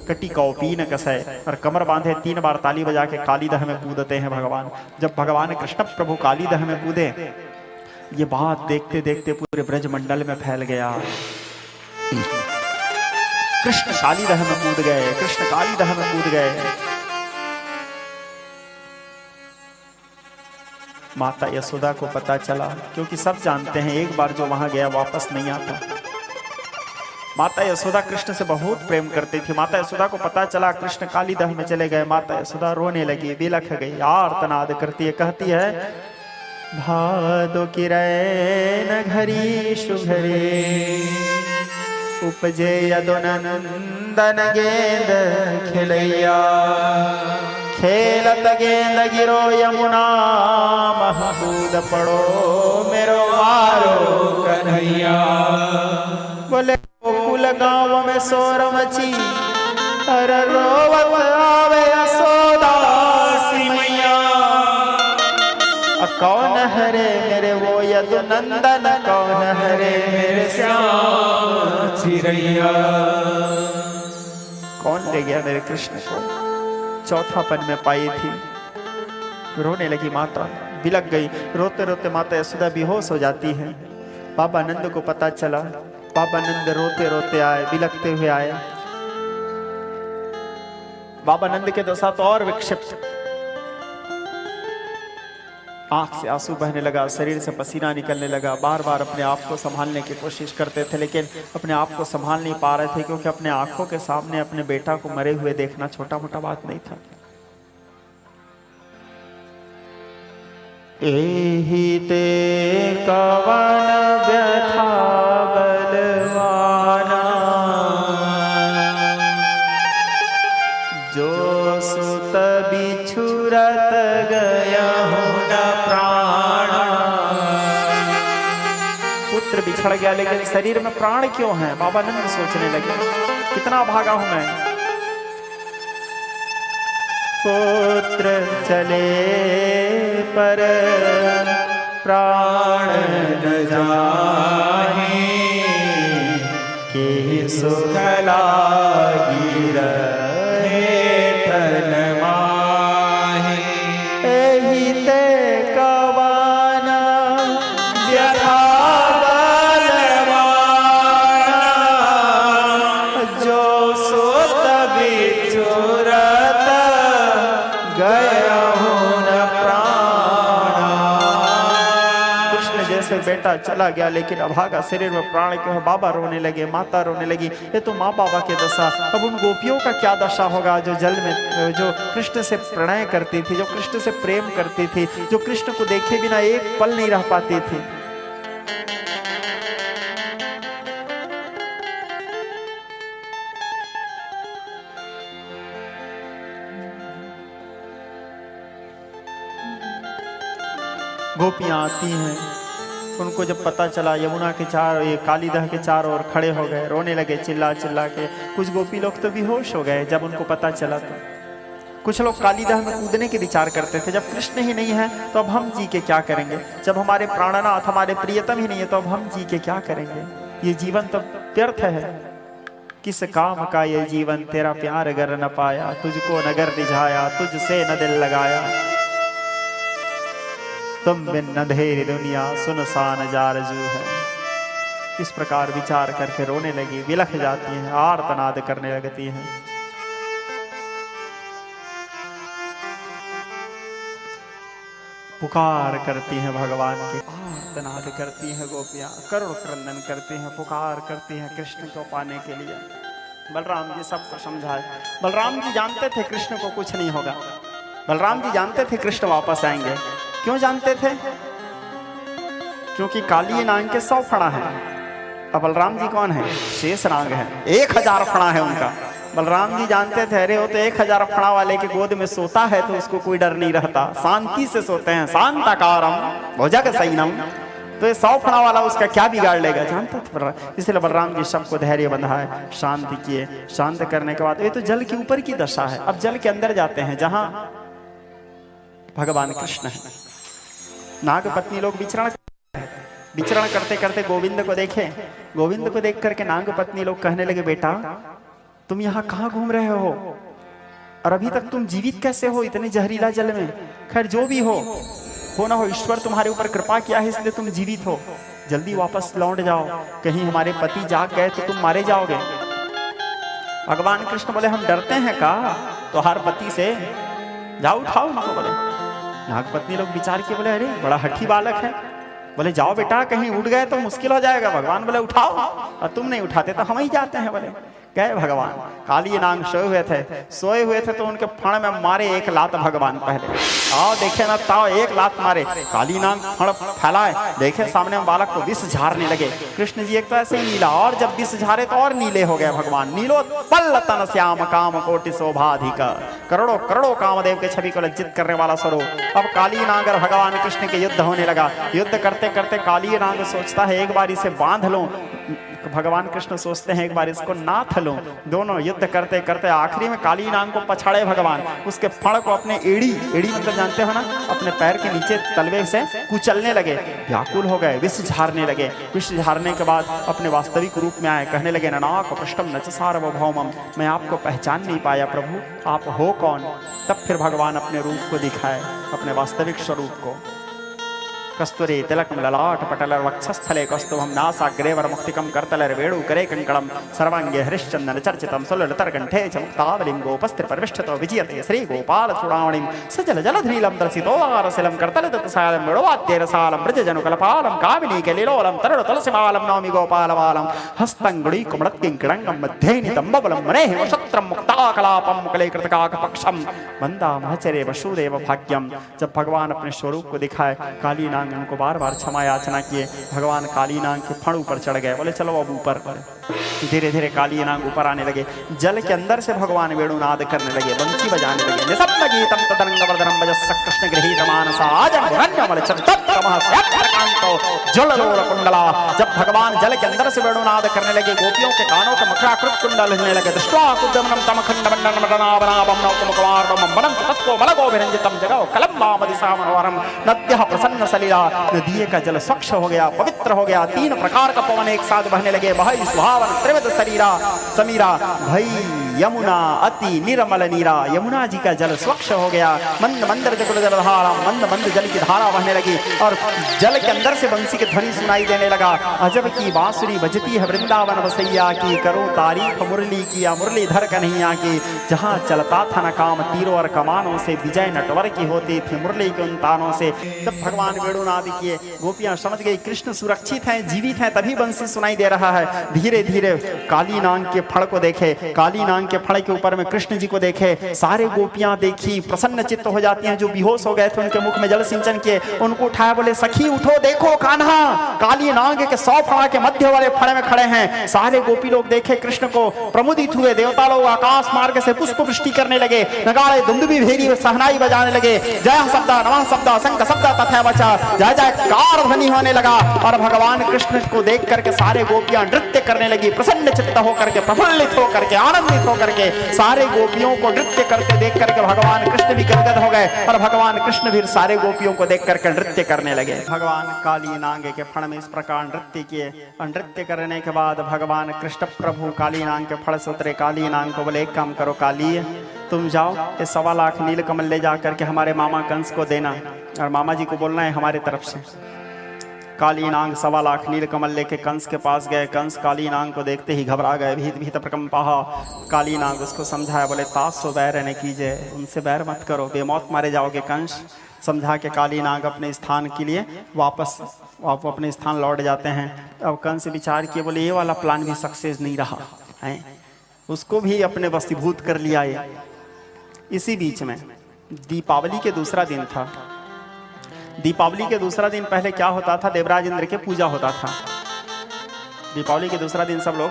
कटी कौपीन कसय, और कमर बांधे 3 बार ताली बजा के कालीदह में कूदते हैं भगवान। जब भगवान कृष्ण प्रभु कालीदह में कूदे, ये बात देखते देखते पूरे ब्रजमंडल में फैल गया। कृष्ण कालीदह में कूद गए, कृष्ण कालीदह में कूद गए। माता यशोदा को पता चला, क्योंकि सब जानते हैं एक बार जो वहां गया वापस नहीं आता। माता यशोदा कृष्ण से बहुत प्रेम करती थी। माता यशोदा को पता चला कृष्ण कालीदह में चले गए, माता यशोदा रोने लगी, बिलख गई, आर्तनाद करती है, कहती है भादो की रैन घरी शुभरे, उपजे यदुनंदन गेंद खिलैया, खेलत गेंद गिरो यमुना, महबूद पड़ो मेरो आरो कन्हैया। बोले गोकुल गांव में शोर मची, अरे रोवत आवे यशोदा सी मैया, कौन हरे मेरे वो यदुनंदन, कौन हरे मेरे श्याम चिरैया। कौन ले गया मेरे कृष्ण को, चौथापन में पाई थी। रोने लगी माता, बिलक गई, रोते रोते माता यशोदा बेहोश हो जाती है। बाबा नंद को पता चला, बाबा नंद रोते रोते आए, बिलकते हुए आए। बाबा नंद के दशा तो और विक्षिप्त, आंख से आंसू बहने लगा, शरीर से पसीना निकलने लगा, बार बार अपने आप को संभालने की कोशिश करते थे, लेकिन अपने आप को संभाल नहीं पा रहे थे, क्योंकि अपने आंखों के सामने अपने बेटा को मरे हुए देखना छोटा मोटा बात नहीं था। एही ते कवन व्यथा बलवाना, जो सुत बिछुरत गया बिछड़ गया, लेकिन शरीर में प्राण क्यों है। बाबा नंद सोचने लगे कितना भागा हूं मैं। पुत्र चले पर प्राण न जाहे, के सुख लागी रहे तन माहे। एही ते कवाना व्यथा बेटा चला गया, लेकिन अभागा शरीर में प्राण क्यों है। बाबा रोने लगे, माता रोने लगी, ये तो माँ बाबा की दशा। अब उन गोपियों का क्या दशा होगा जो जल में, जो कृष्ण से प्रणय करती थी, जो कृष्ण से प्रेम करती थी, जो कृष्ण को देखे बिना एक पल नहीं रह पाती थी। गोपियां आती हैं, उनको जब पता चला, यमुना के चार, ये कालीदह के चारों ओर खड़े हो गए, रोने लगे चिल्ला चिल्ला के। कुछ गोपी लोग तो बेहोश हो गए जब उनको पता चला। तो कुछ लोग कालीदह में कूदने के विचार करते थे, जब कृष्ण ही नहीं है तो अब हम जी के क्या करेंगे, जब हमारे प्राणनाथ हमारे प्रियतम ही नहीं है तो अब हम जी के क्या करेंगे, ये जीवन तो व्यर्थ है। किस काम का ये जीवन, तेरा प्यार अगर न पाया, तुझको नगर रिझाया, तुझसे न दिल लगाया, तुम बिन अंधेरी दुनिया सुनसान जारजू है। इस प्रकार विचार करके रोने लगी, विलख जाती हैं, आर्तनाद करने लगती हैं। पुकार करती हैं भगवान की, आर्तनाद करती हैं गोपियां, करुण क्रंदन करती हैं, पुकार करती हैं कृष्ण को पाने के लिए। बलराम जी सबको समझाए। बलराम जी जानते थे कृष्ण को कुछ नहीं होगा, बलराम जी जानते थे कृष्ण वापस आएंगे। क्यों जानते थे? क्योंकि काली नाग के 100 फणा है, अब बलराम जी कौन है? शेष नाग है, 1000 फणा है उनका। बलराम जी जानते थे, अरे वो तो 1000 फणा वाले के गोद में सोता है तो उसको कोई डर नहीं रहता, शांति से सोते हैं, शांताकारम भुजग सैनम, तो ये 100 फणा वाला उसका क्या बिगाड़ लेगा, जानते थे। इसलिए बलराम जी सबको धैर्य बंधाए, शांति किए। शांत करने के बाद ये तो जल के ऊपर की दशा है, अब जल के अंदर जाते हैं जहां भगवान कृष्ण है। नाग पत्नी लोग विचरण करते करते गोविंद को देखे। गोविंद को देख करके नाग पत्नी लोग कहने लगे, बेटा तुम यहाँ कहाँ घूम रहे हो, और अभी तक तुम जीवित कैसे हो इतने जहरीला जल में? खैर जो भी हो ना हो, ईश्वर तुम्हारे ऊपर कृपा किया है इसलिए तुम जीवित हो, जल्दी वापस लौट जाओ, कहीं हमारे पति जाग गए तो तुम मारे जाओगे। भगवान कृष्ण बोले, हम डरते हैं का तुम्हारे पति से, जाओ उठाओ उनको। बोले नागपत्नी लोग विचार किए, बोले अरे बड़ा हठी बालक है, बोले जाओ बेटा, कहीं उठ गए तो मुश्किल हो जाएगा। भगवान बोले उठाओ, और तुम नहीं उठाते तो हम ही जाते हैं। बोले गए भगवान। काली नाग सोए हुए थे तो उनके फण में मारे एक लात भगवान। पहले आओ देखे ना, ताओ एक लात मारे, काली नाग फण फैलाए, देखे सामने बालक को विष झारने लगे। कृष्ण जी एक तो ऐसे ही नीला, और जब विष झारे तो और नीले हो गए भगवान। नीलोत्पल तन श्याम काम कोटि शोभाधिक, करोड़ों करोड़ों कामदेव के छवि को लज्जित करने वाला स्वरूप। अब काली नाग और भगवान कृष्ण के युद्ध होने लगा। युद्ध करते करते काली नाग सोचता है एक बार इसे बांध लो, भगवान कृष्ण सोचते हैं एक बार इसको नाथ लो। दोनों युद्ध करते करते आखिरी में काली नाग को पछाड़े भगवान, उसके फण को अपने एड़ी मतलब जानते हो ना, अपने पैर के नीचे तलवे से कुचलने लगे। व्याकुल हो गए, विष झारने लगे। विष झारने के बाद अपने वास्तविक रूप में आए, कहने लगे ननाक पृष्ठम नच सार्वभौमम, मैं आपको पहचान नहीं पाया प्रभु, आप हो कौन? तब फिर भगवान अपने रूप को दिखाए, अपने वास्तविक स्वरूप को। कस्तूरी तिलकम ललाट पटलर वक्षस्थले कस्तुभम नासाग्रेवर मुक्तिकम करतलर वेणु करे कंकणम सर्वांगे हरिश्चंदन चर्चितम सुललितर कंठे च मुक्तावलिं गोपस्त्र परिविष्टतो विजयते श्री गोपाल चूड़ामणिं सजल जलधनीलम दर्शितो आरसिलम करतल दत्तसालम वेणुवाद्य रसालम ब्रजजनु कलपालम कामिनी केलिलोलम तरुण तुलसीमालम नौमि गोपालवालम हस्तंगुड़ी कुमड़त्किं किड़ंगम मध्येनितम बबलम मनेहि वशत्रम मुक्ताकलापम मुकले कृतकाक पक्षम वंदा महचरे वसुदेव भाग्यम। जब भगवान अपने स्वरूप को दिखाए, काली नाग उनको बार बार क्षमा याचना किए। भगवान काली नाग के फण ऊपर चढ़ गए, बोले चलो अब ऊपर। धीरे धीरे काली नाग ऊपर आने लगे। जल के अंदर से भगवान वेणुनाद करने लगे, बंसी बजाने लगे। निसप्त गीतम तदरंग वर्धनम वजस्स कृष्ण गृहीत मानसा आजम हिरण्यमल चतुर्तमः स्यात्तरकांतो ज्वललोल कुंडला। जब भगवान जल के अंदर से वेणुनाद करने लगे, गोपियों के कानों के मकराकृत कुंडल हिलने लगे। दृष्ट्वा कुद्यमनम तमखंड मंडन मदनावनाभम नौकुमुकुमारम मलम तत्को मलगो विरंजितम जगौ कलम्बामदिसा मनोहरम। नद्यः प्रसन्न सलिला, नदिये का जल स्वच्छ हो गया, पवित्र हो गया। 3 प्रकार का पवन एक साथ बहने लगे। भई सुहावन त्रिविध शरीरा समीरा, भई यमुना अति निर्मल नीरा, यमुना जी का जल स्वच्छ हो गया। मंद मंद जलधारा, मंद मंद जल की धारा बहने लगी और जल के अंदर से बंसी की ध्वनि सुनाई देने लगा। अजब की बांसुरी बजती है वृंदावन बसैया की, करो तारीफ मुरली किया मुरलीधर कन्हैया की। जहाँ चलता था न काम तीरों और कमानों से, विजय नटवर की होती थी मुरली के उन तानों से। जब भगवान वेणुनाद किए, गोपियां समझ गई कृष्ण सुरक्षित हैं, जीवित हैं, तभी बंसी सुनाई दे रहा है। धीरे धीरे काली नांग के फड़ को देखे, काली नांग के फड़ के ऊपर में कृष्ण जी को देखे। सारे गोपियां देखी, प्रसन्न चित्त हो जाती हैं। जो बेहोश हो गए थे उनके मुख में जल सिंचन किए, उनको उठाया, बोले सखी उठो, देखो कान्हा काली नांग के 100 फड़ा के मध्य वाले फड़े में खड़े हैं। सारे गोपी लोग देखे कृष्ण को, प्रमुदित हुए। देवता लोग आकाश मार्ग से पुष्प वृष्टि करने लगे, नगाड़े दुंदुभी भेरी सहनाई बजाने लगे। जय शब्द नमः शब्द शंख शब्द तथा बचा, जय जयकार ध्वनि होने लगा। और भगवान कृष्ण को देख करके सारे गोपियां नृत्य करने लगी, प्रसन्न चित्त होकर के, प्रफुल्लित होकर के, आनंदित होकर के। सारे गोपियों को नृत्य करते देख करके भगवान कृष्ण भी गदगद हो गए और भगवान कृष्ण भी सारे गोपियों को देख करके नृत्य करने लगे। भगवान काली नांग के फण में इस प्रकार नृत्य किए। नृत्य करने के बाद भगवान कृष्ण प्रभु काली नांग के फण से उतरे। काली नांग को बोले एक काम करो काली, तुम जाओ ये 1.25 लाख नील कमल ले जा करके हमारे मामा कंस को देना और मामा जी को बोलना है हमारी तरफ से। काली नांग 1.25 लाख नील कमल लेके कंस के पास गए। कंस काली नांग को देखते ही घबरा गए, भीत भीत प्रकंपा। काली नांग उसको समझाया, बोले तासो बैर न कीजिए, उनसे बैर मत करो, बेमौत मारे जाओगे कंस। समझा के काली नाग अपने स्थान के लिए वापस आप अपने स्थान लौट जाते हैं। अब कंस विचार किए, बोले ये वाला प्लान भी सक्सेस नहीं रहा है, उसको भी अपने वशीभूत कर लिया। ये इसी बीच में दीपावली के दूसरा दिन था। दीपावली के दूसरा दिन पहले क्या होता था, देवराज इंद्र के पूजा होता था। दीपावली के दूसरा दिन सब लोग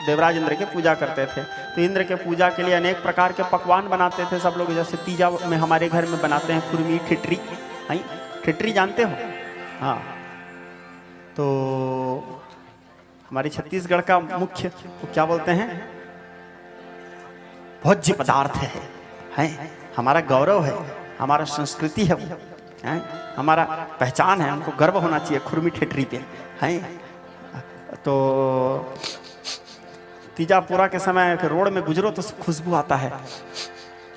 देवराज इंद्र के पूजा करते थे। तो इंद्र के पूजा के लिए अनेक प्रकार के पकवान बनाते थे सब लोग। जैसे तीजा में हमारे घर में बनाते हैं खुरमी, ठिठरी। ठिठरी जानते हो? हाँ, तो हमारे छत्तीसगढ़ का मुख्य तो क्या बोलते हैं, भोज्य पदार्थ है, हमारा गौरव है, हमारा संस्कृति है, हमारा पहचान है, हमको गर्व होना चाहिए खुरमी ठिठरी पे है। तो तीजापुरा के समय रोड में गुजरो तो खुशबू आता है,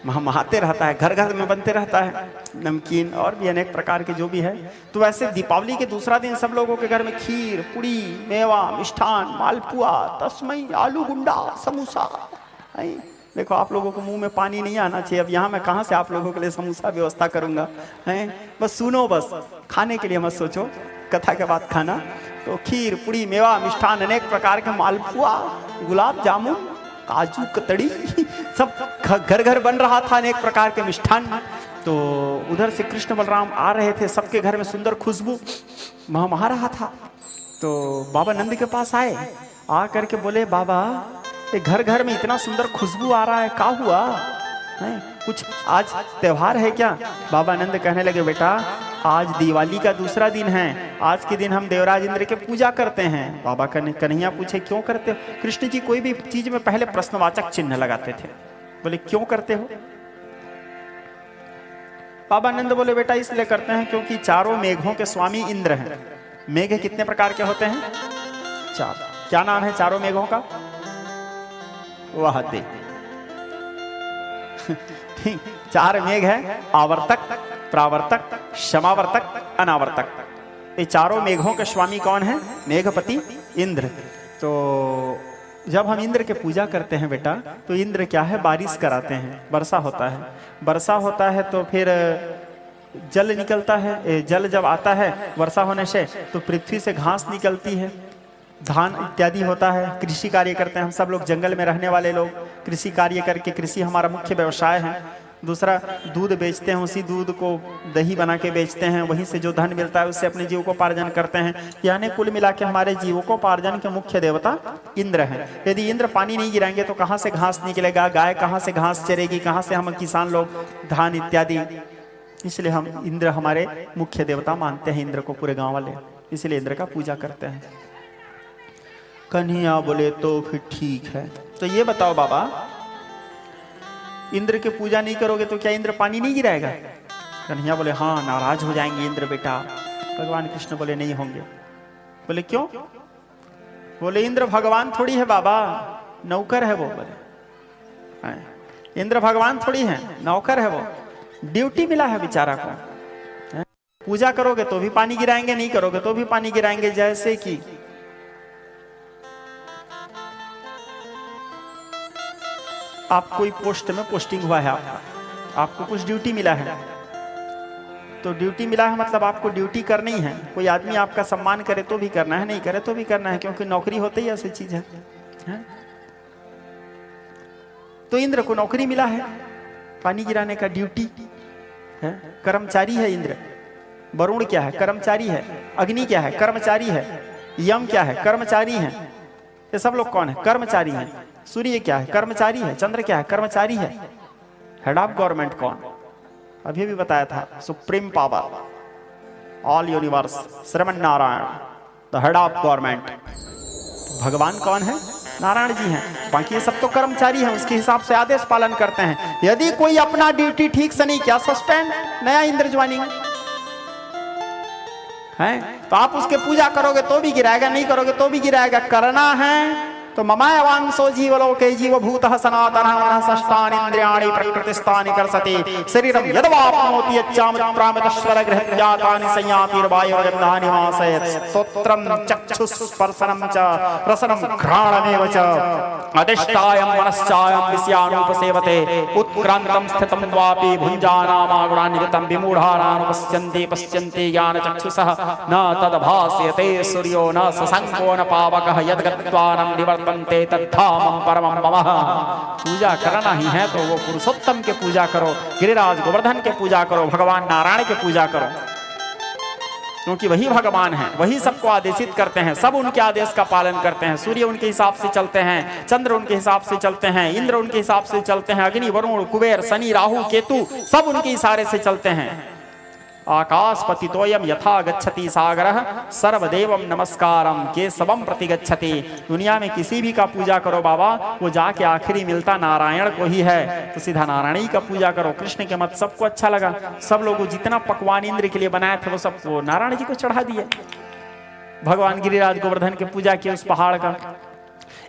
महमाते रहता है, घर घर में बनते रहता है नमकीन और भी अनेक प्रकार के जो भी है। तो वैसे दीपावली के दूसरा दिन सब लोगों के घर में खीर, पुड़ी, मेवा, मिष्ठान, मालपुआ, तस्मई, आलू गुंडा, समोसा। देखो आप लोगों को मुंह में पानी नहीं आना चाहिए। अब यहाँ मैं कहाँ से आप लोगों के लिए समोसा व्यवस्था करूँगा, हैं? बस सुनो, बस खाने के लिए मत सोचो, कथा के बाद खाना। तो खीर, पुड़ी, मेवा, मिष्ठान, अनेक प्रकार के, मालपुआ, गुलाब जामुन, काजू कतड़ी, सब घर घर बन रहा था, अनेक प्रकार के मिष्ठान। तो उधर से कृष्ण बलराम आ रहे थे, सबके घर में सुंदर खुशबू महमहा रहा था। तो बाबा नंद के पास आए, आ करके बोले बाबा ये घर घर में इतना सुंदर खुशबू आ रहा है, क्या हुआ है? कुछ आज त्योहार है क्या? बाबा नंद कहने लगे बेटा आज दिवाली का दूसरा दिन है, आज के दिन हम देवराज इंद्र के पूजा करते हैं। बाबा कन्हैया पूछे क्यों करते हो? कृष्ण जी कोई भी चीज में पहले प्रश्नवाचक चिन्ह लगाते थे। बोले क्यों करते हो? बाबा नंद बोले बेटा इसलिए करते हैं क्योंकि चारों मेघों के स्वामी इंद्र हैं। मेघ कितने प्रकार के होते हैं? 4। क्या नाम है चारों मेघों का? वाह दे ठीक, 4 मेघ है, आवर्तक, प्रावर्तक, क्षमावर्तक, अनावर्तक। ये चारों मेघों के स्वामी कौन है? मेघपति इंद्र। तो जब हम इंद्र के पूजा करते हैं बेटा, तो इंद्र क्या है, बारिश कराते हैं, वर्षा होता है। वर्षा होता है तो फिर जल निकलता है, जल जब आता है वर्षा होने से तो पृथ्वी से घास निकलती है, धान इत्यादि होता है। कृषि कार्य करते हैं हम सब लोग, जंगल में रहने वाले लोग कृषि कार्य करके, कृषि हमारा मुख्य व्यवसाय है। दूसरा दूध बेचते हैं, उसी दूध को दही बना के बेचते हैं, वहीं से जो धन मिलता है उससे अपने जीविकोपार्जन करते हैं। यानी कुल मिला के हमारे जीविकोपार्जन के मुख्य देवता इंद्र हैं। यदि इंद्र पानी नहीं गिराएंगे तो कहाँ से घास निकलेगा, गाय कहाँ से घास चरेगी, कहाँ से हम किसान लोग धान इत्यादि। इसलिए हम इंद्र हमारे मुख्य देवता मानते हैं, इंद्र को पूरे गाँव वाले, इसलिए इंद्र का पूजा करते हैं। कन्हैया बोले तो फिर ठीक है। तो ये बताओ बाबा, इंद्र की पूजा नहीं करोगे तो क्या इंद्र पानी नहीं गिराएगा? कन्हैया बोले हाँ, नाराज हो जाएंगे इंद्र बेटा। भगवान कृष्ण बोले नहीं होंगे। बोले क्यों? बोले इंद्र भगवान थोड़ी है बाबा, नौकर है वो। बोले इंद्र भगवान थोड़ी है, नौकर है वो, ड्यूटी मिला है बेचारा को। पूजा करोगे तो भी पानी गिराएंगे, नहीं करोगे तो भी पानी गिराएंगे। जैसे कि आप कोई पोस्ट में पोस्टिंग हुआ है, आपको कुछ ड्यूटी मिला है, तो ड्यूटी मिला है मतलब आपको ड्यूटी करनी है। कोई आदमी आपका सम्मान करे तो भी करना है, नहीं करे तो भी करना है, क्योंकि नौकरी होते ही ऐसी चीज है। तो इंद्र को नौकरी मिला है, पानी गिराने का ड्यूटी है, कर्मचारी है इंद्र। वरुण क्या है? कर्मचारी है। अग्नि क्या है? कर्मचारी है। यम क्या है? कर्मचारी है। ये सब लोग कौन है? कर्मचारी हैं। सूर्य क्या है? कर्मचारी है। चंद्र क्या है? कर्मचारी है। हेड ऑफ गवर्नमेंट कौन? अभी भी बताया था, supreme power, all universe, Shriman Narayan, the head of government. भगवान कौन है? नारायण जी हैं। बाकी ये सब तो कर्मचारी हैं, उसके हिसाब से आदेश पालन करते हैं। यदि कोई अपना ड्यूटी ठीक से नहीं किया, सस्पेंड, नया इंद्र ज्वाइनिंग है। तो आप उसके पूजा करोगे तो भी गिराएगा, नहीं करोगे तो भी गिराएगा। करना है तो ममायवांसो जीवलोके जीवभूतः सनातनः मनः षष्ठानि इंद्रियाणि प्रकृतिस्थानि कर्षति शरीरं यद्वाप्नोति यच्चामृतप्रामितश्वर गृहजातानि संयातिर्वायुर्गन्धानि वासयत् स्तोत्रं चक्षुस्पर्शनं च रसनं घ्राणमेव च अधिष्ठायं मनश्चायं विषयानुपसेवते उत्क्रान्तं स्थितं वापि भुञ्जानामागुणान्वितं विमूढानानुपश्यन्ति पश्यन्ति ज्ञानचक्षुषः न तद्भास्यते सूर्यो न सशङ्को न पावकः यद्गत्वानं निवर्तन्ते तद्धामं परमं मम। पूजा करना ही है तो वो पुरुषोत्तम के पूजा करो, गिरिराज गोवर्धन के पूजा करो, भगवान नारायण के पूजा करो, क्योंकि वही भगवान हैं, वही सबको आदेशित करते हैं, सब उनके आदेश का पालन करते हैं। सूर्य उनके हिसाब से चलते हैं, चंद्र उनके हिसाब से चलते हैं, इंद्र उनके हिसाब से चलते हैं, अग्नि वरुण कुबेर शनि राहु केतु सब उनके इशारे से चलते हैं। आकाशपतितोयम यथा गच्छति सागरः सर्वदेवम नमस्कारम केशवम प्रति गच्छति। दुनिया में किसी भी का पूजा करो बाबा, वो जाके आखिरी मिलता नारायण को ही है, तो सीधा नारायण ही का पूजा करो। कृष्ण के मत सबको अच्छा लगा, सब लोगों जितना पकवान इंद्र के लिए बनाए थे वो सब वो नारायण जी को चढ़ा दिए। भगवान गिरिराज गोवर्धन की पूजा की उस पहाड़ का।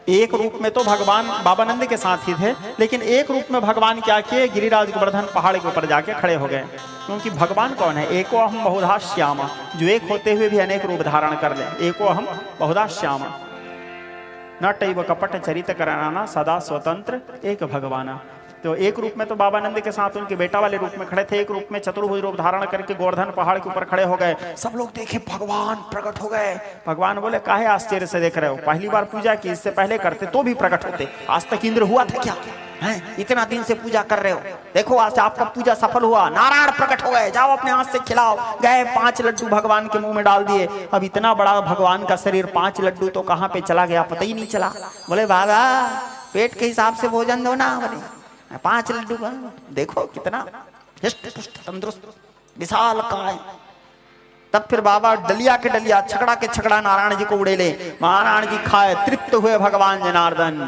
एक रूप में तो भगवान बाबानंद के साथ ही थे, लेकिन एक रूप में भगवान क्या किए, गिरिराज गोवर्धन पहाड़ के ऊपर जाके खड़े हो गए। क्योंकि भगवान कौन है? एको अहम बहुधा श्याम, जो एक होते हुए भी अनेक रूप धारण कर ले। एको अहम बहुधा श्याम, नटैव कपट चरित कराना सदा स्वतंत्र एक भगवाना। तो एक रूप में तो बाबानंद के साथ उनके बेटा वाले रूप में खड़े थे, एक रूप में चतुर्भुज रूप धारण करके गोवर्धन पहाड़ के ऊपर खड़े हो गए। सब लोग देखे भगवान प्रकट हो गए। भगवान बोले काहे आश्चर्य से देख रहे हो? पहली बार पूजा की, इससे पहले करते तो भी प्रकट होते। आज तक इंद्र हुआ था क्या? हैं? इतना दिन से पूजा कर रहे हो, देखो आज आपका पूजा सफल हुआ, नारायण प्रकट हो गए, जाओ अपने हाथ से खिलाओ। गए 5 लड्डू भगवान के मुंह में डाल दिए। अब इतना बड़ा भगवान का शरीर, 5 लड्डू तो कहाँ पे चला गया पता ही नहीं चला। बोले बाबा पेट के हिसाब से भोजन दो ना। बोले 5 लड्डू का देखो कितना हिष्ट पुष्ट तंदुरुस्त विशाल काय। तब फिर बाबा डलिया के डलिया, छकड़ा के छकड़ा नारायण जी को उड़ेले। नारायण जी खाए, तृप्त हुए भगवान जनार्दन।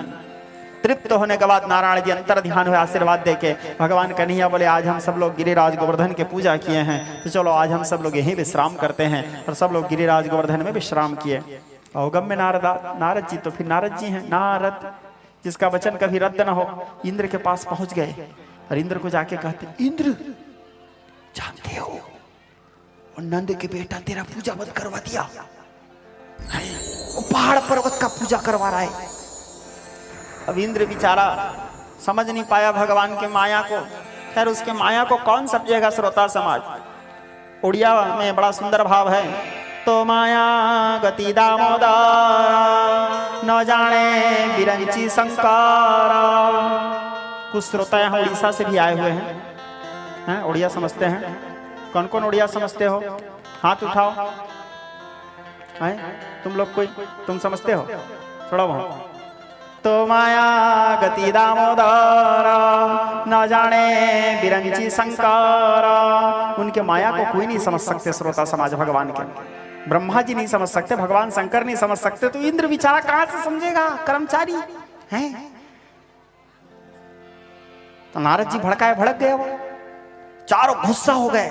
तृप्त होने के बाद नारायण जी अंतर ध्यान हुए, आशीर्वाद देके भगवान कन्हैया बोले आज हम सब लोग गिरिराज गोवर्धन के पूजा किए हैं, तो चलो आज हम सब लोग यहीं विश्राम करते हैं। और सब लोग गिरिराज गोवर्धन में विश्राम किए। अवगम में नारद जी, तो फिर नारद जी हैं, नारद जिसका वचन कभी रद्द न हो, इंद्र के पास पहुंच गए और इंद्र को जाके कहते, इंद्र जानते हो और नंद के बेटा तेरा पूजा बंद करवा दिया, वो पहाड़ पर्वत का पूजा करवा रहा है। अब इंद्र बेचारा समझ नहीं पाया भगवान के माया को। खैर उसके माया को कौन समझेगा श्रोता समाज। उड़िया में बड़ा सुंदर भाव है, तो माया गति दामोदर न जाने बिरंची संकार। कुछ श्रोता यहाँ उड़ीसा से भी आए हुए हैं, उड़िया समझते हैं? कौन कौन उड़िया समझते हो? हाथ उठाओ। तुम लोग कोई तुम समझते हो? थोड़ा बहुत। तो माया गति दामोदर न जाने बिरंची संकार। उनके माया को कोई नहीं समझ सकते श्रोता समाज। भगवान के ब्रह्मा जी नहीं समझ सकते, भगवान शंकर नहीं समझ सकते, तो इंद्र बेचारा कहां से समझेगा? कर्मचारी हैं। तो नारद जी भड़काए, भड़क गए, वो चारों गुस्सा हो गए।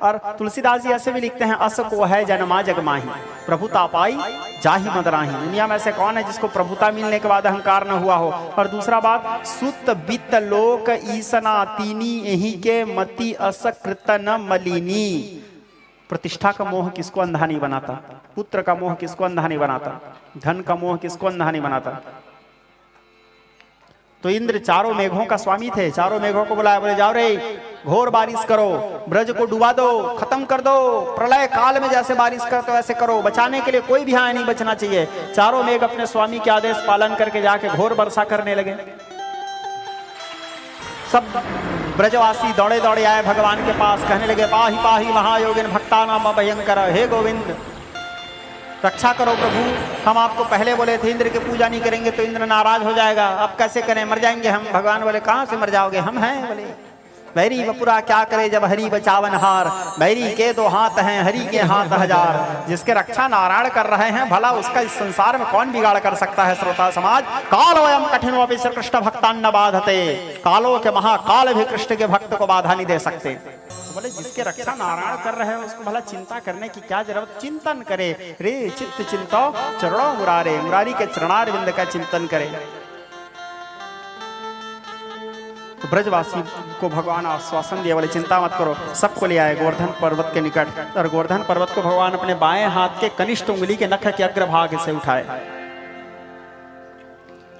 और तुलसीदास जी ऐसे भी लिखते हैं, अस को है जन्मा जग माही, प्रभुता पाई जाहि मदराही। दुनिया में ऐसे कौन है जिसको प्रभुता मिलने के बाद अहंकार न हुआ हो। और दूसरा बात, सुत बित लोक ईसना तीनी यही के मति असकृत न मलिनी। प्रतिष्ठा का मोह किसको अंधा नहीं बनाता, पुत्र का मोह किसको अंधा नहीं बनाता, धन का मोह किसको अंधा नहीं बनाता। तो इंद्र चारों मेघों का स्वामी थे, चारों मेघों को बुलाया, बोले जाओ रे घोर बारिश करो, ब्रज को डुबा दो, खत्म कर दो, प्रलय काल में जैसे बारिश करते वैसे करो, बचाने के लिए कोई भी यहाँ नहीं बचना चाहिए। चारों मेघ अपने स्वामी के आदेश पालन करके जाके घोर वर्षा करने लगे। सब ब्रजवासी दौड़े दौड़े आए भगवान के पास, कहने लगे पाहि पाहि महायोगिन भक्ता नाम भयंकर, हे गोविंद रक्षा करो प्रभु, हम आपको पहले बोले थे इंद्र की पूजा नहीं करेंगे तो इंद्र नाराज हो जाएगा, अब कैसे करें, मर जाएंगे हम। भगवान बोले कहाँ से मर जाओगे, हम हैं। बोले बैरी बपुरा क्या करे जब हरि बचावन हार, बैरी के दो हाथ हैं हरि के हाथ हजार। जिसके रक्षा नारायण कर रहे हैं, भला उसका इस संसार में कौन बिगाड़ कर सकता है। श्रोता समाज, कालोयम कठिनो अपि कृष्ण भक्तान्न बाधते, कालो के महाकाल भी कृष्ण के भक्त को बाधा नहीं दे सकते। तो बोले जिसके रक्षा नारायण कर रहे हैं उसको भला चिंता करने की क्या जरूरत, चिंतन करे रे चित्त चिंतो चरणों मुरारे, मुरारी के चरणारविंद का चिंतन करे। तो ब्रजवासी को भगवान आश्वासन दिया, बोले चिंता मत करो, सबको ले आए गोवर्धन पर्वत के निकट। और गोवर्धन पर्वत को भगवान अपने बाएं हाथ के कनिष्ठ उंगली के नख के अग्रभाग से उठाए,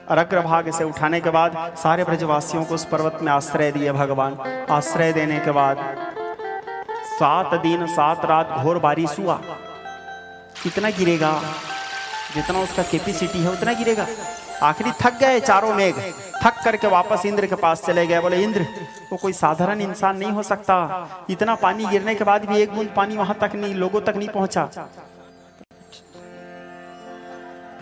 और अग्रभाग से उठाने के बाद सारे ब्रजवासियों को उस पर्वत में आश्रय दिए भगवान। आश्रय देने के बाद 7 दिन 7 रात घोर बारिश हुआ। कितना गिरेगा, जितना उसका कैपेसिटी है उतना गिरेगा। आखिरी थक गए चारों मेघ, थक करके वापस इंद्र के पास चले गए। बोले इंद्र, वो कोई साधारण इंसान नहीं हो सकता, इतना पानी गिरने के बाद भी एक बूंद पानी वहां तक नहीं, लोगों तक नहीं पहुंचा।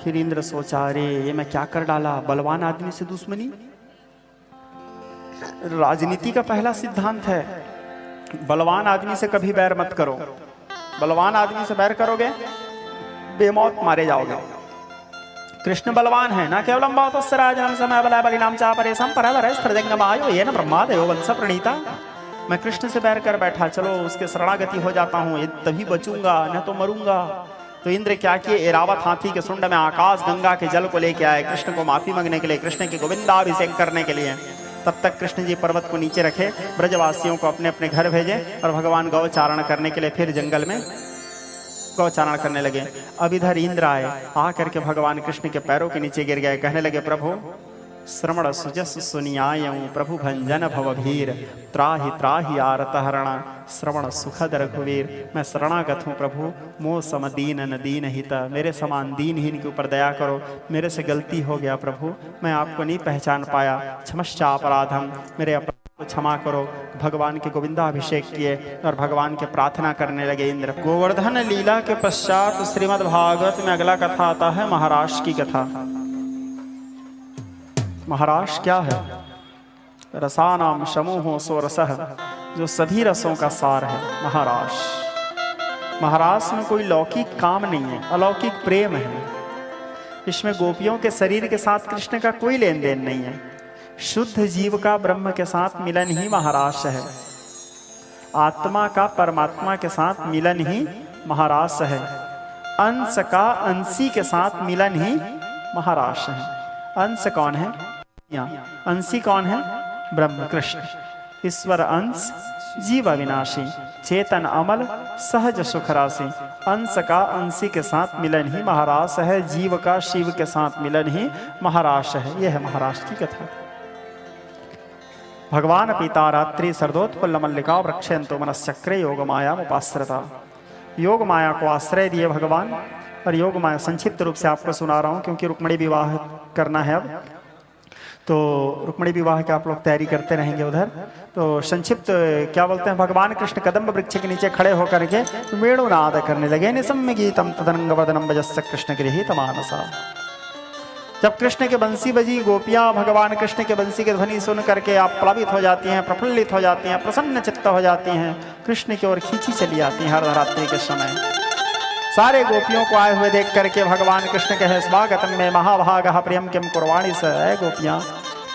फिर इंद्र सोचा, अरे ये मैं क्या कर डाला, बलवान आदमी से दुश्मनी। राजनीति का पहला सिद्धांत है, बलवान आदमी से कभी बैर मत करो। बलवान आदमी से बैर करोगे बेमौत मारे जाओगे। कृष्ण बलवान है, ना केवलम बहुत राजनम समय बला बलिनाम चा परेशम परजंगमायो ये न ब्रह्मादयो वंश प्रणीता। मैं कृष्ण से बैर कर बैठा, चलो उसके शरणागति हो जाता हूँ, तभी बचूंगा, न तो मरूंगा। तो इंद्र क्या किए, एरावत हाथी के सुंड में आकाश गंगा के जल को लेके आए कृष्ण को माफी मांगने के लिए, कृष्ण के गोविंदाभिषेक करने के लिए। तब तक कृष्ण जी पर्वत को नीचे रखे, ब्रजवासियों को अपने अपने घर भेजे और भगवान गौचारण करने के लिए फिर जंगल में गौचारण करने लगे। अब इधर इंद्र आए, आ करके भगवान कृष्ण के पैरों के नीचे गिर गए, कहने लगे प्रभु श्रवण सुजस सुनियायं प्रभु भंजन भवभीर, त्राहि त्राहि आरत हरण श्रवण सुखद रघुवीर। मैं शरणागत हूँ प्रभु, मोह सम दीन न दीन हित, मेरे समान दीनहीन के ऊपर दया करो, मेरे से गलती हो गया प्रभु, मैं आपको नहीं पहचान पाया, क्षमश्चा अपराधम, मेरे अपराध को क्षमा करो। भगवान के गोविंदाभिषेक किए और भगवान के प्रार्थना करने लगे इंद्र। गोवर्धन लीला के पश्चात श्रीमद् भागवत में अगला कथा आता है महाराष्ट्र की कथा। महाराष्ट्र क्या है, रसानाम समूहो सो रसः, जो सभी रसों का सार है महाराष्ट्र। महाराष्ट्र में कोई लौकिक काम नहीं है, अलौकिक प्रेम है। इसमें गोपियों के शरीर के साथ कृष्ण का कोई लेन देन नहीं है, शुद्ध जीव का ब्रह्म के साथ मिलन ही महाराष्ट्र है, आत्मा का परमात्मा के साथ मिलन ही महाराष्ट्र है, अंश का अंशी के साथ मिलन ही महाराष्ट्र है। अंश कौन है, अंशी कौन है, ब्रह्म कृष्ण। ईश्वर अंश जीव अविनाशी, चेतन अमल सहज सुख राशि। अंश का अंशी के साथ मिलन ही महाराष्ट्र है, जीव का शिव के साथ मिलन ही महाराष्ट्र है। यह है महाराष्ट्र की कथा। भगवान पिता रात्रि सर्दोत्पल्ल मल्लिका वृक्षयंतो मनश्चक्रे योग माया उपाश्रता। योग माया को आश्रय दिए भगवान। और योग माया संक्षिप्त रूप से आपको सुना रहा हूँ क्योंकि रुक्मिणी विवाह करना है अब, तो रुक्मिणी विवाह की आप लोग तैयारी करते रहेंगे उधर। तो संक्षिप्त क्या बोलते हैं, भगवान कृष्ण कदम्ब वृक्ष के नीचे खड़े होकर के वेणुनाद करने लगे। निसम्य गीतम तदंग वदनम भजस्य कृष्ण गृहीत मानसा। जब कृष्ण के बंसी बजी, गोपियां भगवान कृष्ण के बंसी के ध्वनि सुन करके आप प्लावित हो जाती हैं, प्रफुल्लित हो जाती हैं, प्रसन्न चित्त हो जाती हैं, कृष्ण की ओर खींची चली आती हैं। हर रात्रि के समय सारे गोपियों को आए हुए देख करके भगवान कृष्ण कहे स्वागतम में महाभागः प्रियम किम कुर्वाणी स। है गोपियां,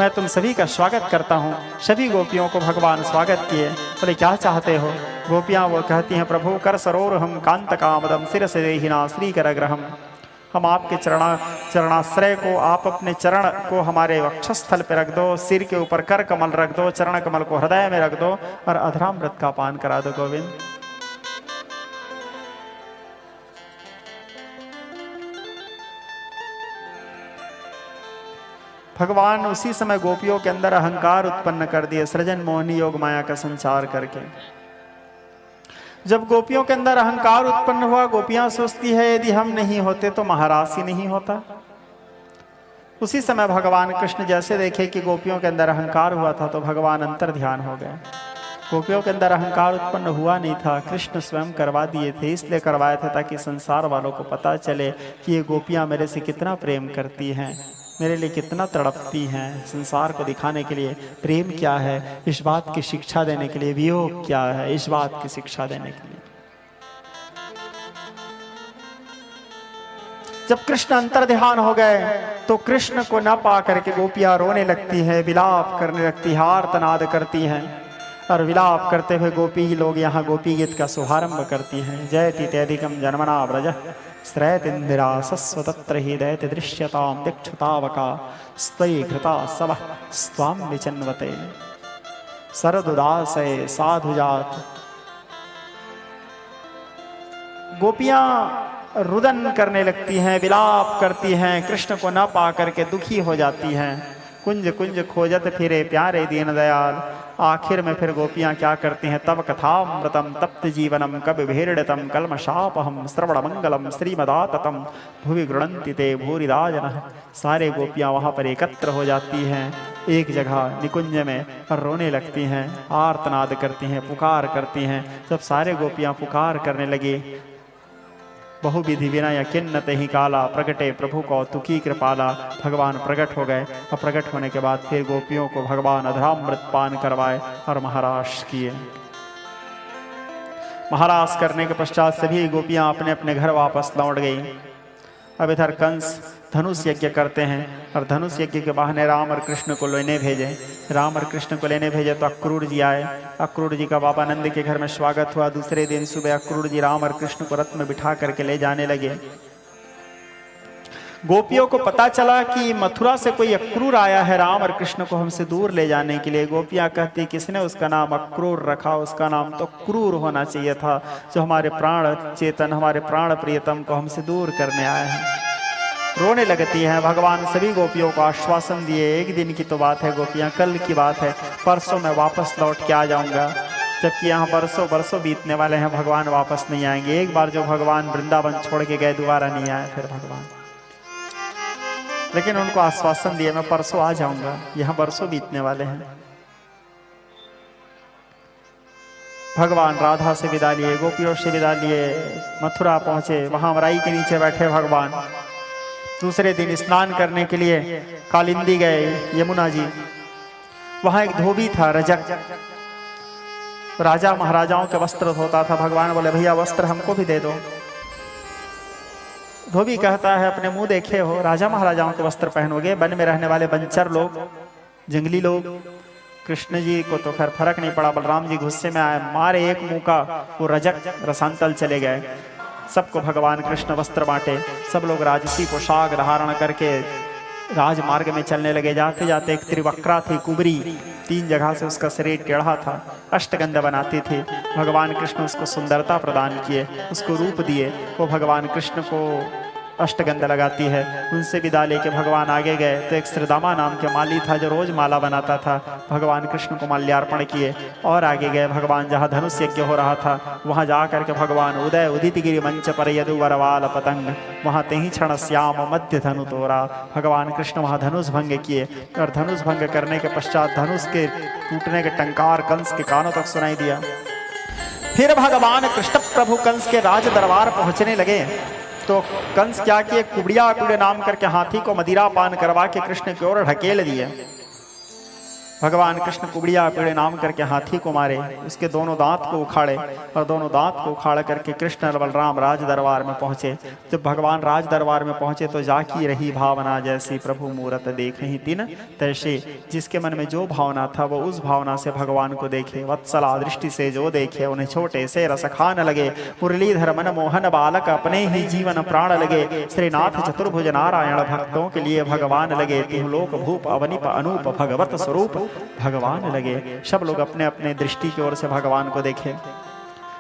मैं तुम सभी का स्वागत करता हूँ। सभी गोपियों को भगवान स्वागत किए। बोले क्या चाहते हो, गोपियाँ वो कहती हैं, प्रभु कर सरोर हम कांत कामदम सिर से देहिना श्री कर ग्रहम। हम आपके चरणाश्रय को, आप अपने चरण को हमारे वक्षस्थल पे रख दो, सिर के ऊपर कर कमल रख दो, चरण कमल को हृदय में रख दो और अधरामृत का पान करा दो गोविंद। भगवान उसी समय गोपियों के अंदर अहंकार उत्पन्न कर दिए, सृजन मोहिनी योग माया का संचार करके। जब गोपियों के अंदर अहंकार उत्पन्न हुआ, गोपियां सोचती है यदि हम नहीं होते तो महाराज ही नहीं होता। उसी समय भगवान कृष्ण जैसे देखे कि गोपियों के अंदर अहंकार हुआ था तो भगवान अंतर ध्यान हो गए। गोपियों के अंदर अहंकार उत्पन्न हुआ नहीं था, कृष्ण स्वयं करवा दिए थे। इसलिए करवाए थे ताकि संसार वालों को पता चले कि ये गोपियां मेरे से कितना प्रेम करती हैं, मेरे लिए कितना तड़पती हैं। संसार को दिखाने के लिए प्रेम क्या है, इस बात की शिक्षा देने के लिए वियोग क्या है, इस बात की शिक्षा देने के लिए। जब कृष्ण अंतर ध्यान हो गए तो कृष्ण को न पा करके गोपियां रोने लगती है, विलाप करने लगती है, आर्तनाद करती हैं। और विलाप करते हुए गोपी लोग यहाँ गोपी गीत का शुभारंभ करती हैं। जयति तैधिकम जन्मना व्रज श्रयतिंदिरा सस्वतत्र ही दैत्य दृश्यताम दिक्षुतावका स्तयी घृता सब स्वाम विचन्वते सरदुदासय साधुजात। गोपियां रुदन करने लगती हैं, विलाप करती हैं, कृष्ण को न पा करके दुखी हो जाती हैं। कुंज कुंज खोजत फिरे प्यारे दीन दयाल। आखिर में फिर गोपियां क्या करती हैं, तब कथामृतम तप्त जीवनम कवि भेड़तम कलमशापहम श्रवण मंगलम श्रीमदाततम भुवि गृणन्ति ते भूरिदा जनः। सारे गोपियां वहां पर एकत्र हो जाती हैं एक जगह निकुंज में और रोने लगती हैं, आर्तनाद करती हैं, पुकार करती हैं। जब सारे गोपियां पुकार करने लगी, बहुविधि विनय किन्नत ही काला प्रगटे प्रभु कौतुकी कृपाला। भगवान प्रकट हो गए और प्रकट होने के बाद फिर गोपियों को भगवान अधरामृत पान करवाए और महाराज किए। महाराज करने के पश्चात सभी गोपियां अपने अपने घर वापस लौट गई। अब इधर कंस धनुष यज्ञ करते हैं और धनुष यज्ञ के बहाने राम और कृष्ण को लेने भेजे। राम और कृष्ण को लेने भेजे तो अक्रूर जी आए। अक्रूर जी का बाबा नंद के घर में स्वागत हुआ। दूसरे दिन सुबह अक्रूर जी राम और कृष्ण को रथ में बिठा करके ले जाने लगे। गोपियों को पता चला कि मथुरा से कोई अक्रूर आया है राम और कृष्ण को हमसे दूर ले जाने के लिए। गोपियां कहती किसने उसका नाम अक्रूर रखा, उसका नाम तो क्रूर होना चाहिए था, जो हमारे प्राण चेतन, हमारे प्राण प्रियतम को हमसे दूर करने आए हैं। रोने लगती हैं। भगवान सभी गोपियों को आश्वासन दिए, एक दिन की तो बात है गोपियां, कल की बात है, परसों मैं वापस लौट के आ जाऊंगा। जबकि यहाँ बरसों बरसों बीतने वाले हैं, भगवान वापस नहीं आएंगे। एक बार जो भगवान वृंदावन छोड़ के गए दोबारा नहीं आए फिर भगवान, लेकिन उनको आश्वासन दिए मैं परसों आ जाऊंगा। यहाँ बरसों बीतने वाले हैं। भगवान राधा से विदा लिए, गोपियों से विदा लिए, मथुरा पहुंचे। वहां मराई के नीचे बैठे भगवान। दूसरे दिन स्नान करने के लिए कालिंदी गए, यमुना जी। वहां एक धोबी था रजक, राजा महाराजाओं के वस्त्र धोता था। भगवान बोले भैया वस्त्र हमको भी दे दो। धोबी कहता है अपने मुंह देखे हो, राजा महाराजाओं के वस्त्र पहनोगे? वन में रहने वाले बंचर लोग, जंगली लोग। कृष्ण जी को तो खैर फर्क नहीं पड़ा, बलराम जी गुस्से में आए, मारे एक मुंह का, वो रजक रसांतल चले गए। सबको भगवान कृष्ण वस्त्र बांटे। सब लोग राजसी पोशाक धारण करके राजमार्ग में चलने लगे। जाते जाते एक त्रिवक्रा थी, कुबरी, 3 जगह से उसका शरीर टेढ़ा था, अष्टगंध बनाती थी। भगवान कृष्ण उसको सुंदरता प्रदान किए, उसको रूप दिए। वो भगवान कृष्ण को अष्टगंध लगाती है। उनसे विदा लेके भगवान आगे गए तो एक श्रीदामा नाम के माली था जो रोज माला बनाता था। भगवान कृष्ण को माल्यार्पण किए और आगे गए। भगवान जहाँ धनुष यज्ञ हो रहा था वहाँ जा करके भगवान उदय उदित गिरि मंच पर यदु वरवाल पतंग, वहाँ तेहि क्षण श्याम मध्य धनु तोरा। भगवान कृष्ण वहाँ धनुष भंग किए और धनुष भंग करने के पश्चात धनुष के टूटने के टंकार कंस के कानों तक सुनाई दिया। फिर भगवान कृष्ण प्रभु कंस के राज दरबार पहुँचने लगे तो कंस क्या किए, कुबड़िया कुड़े नाम करके हाथी को मदिरा पान करवा के कृष्ण की ओर ढकेल दिए। भगवान कृष्ण कुबड़िया पेड़े नाम करके हाथी को मारे, उसके दोनों दांत को उखाड़े और दोनों दांत को उखाड़ करके कृष्ण और बलराम राज दरबार में पहुंचे। जब भगवान राज दरबार में पहुंचे तो जाकी रही भावना जैसी प्रभु मूरत देख ही तीन तैसे। जिसके मन में जो भावना था वो उस भावना से भगवान को देखे। वत्सला दृष्टि से जो देखे उन्हें छोटे से रस खान लगे। मुरलीधर मन मोहन बालक अपने ही जीवन प्राण लगे। श्रीनाथ चतुर्भुज नारायण भक्तों के लिए भगवान लगे। तिहु लोक भूप अवनिप अनूप भगवत स्वरूप भगवान लगे। सब लोग अपने अपने दृष्टि की ओर से भगवान को देखे।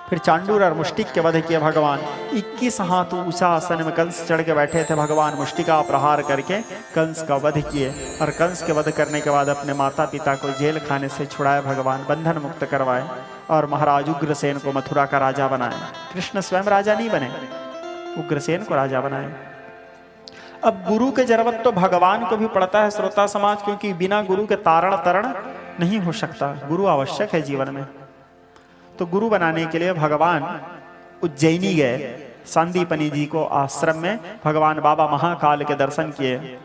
फिर चांडूर और मुष्टिक के वध किए भगवान। 21 हाथ ऊंचा आसन में कंस चढ़ के बैठे थे भगवान। मुष्टिका प्रहार करके कंस का वध किए और कंस के वध करने के बाद अपने माता पिता को जेल खाने से छुड़ाए भगवान, बंधन मुक्त करवाए और महाराज उग्रसेन को मथुरा का राजा बनाए। कृष्ण स्वयं राजा नहीं बने, उग्रसेन को राजा बनाए। अब गुरु के जरूरत तो भगवान को भी पड़ता है श्रोता समाज, क्योंकि बिना गुरु के तारण तरण नहीं हो सकता। गुरु आवश्यक है जीवन में। तो गुरु बनाने के लिए भगवान उज्जैनी गए। सांदीपनी जी को आश्रम में भगवान बाबा महाकाल के दर्शन किए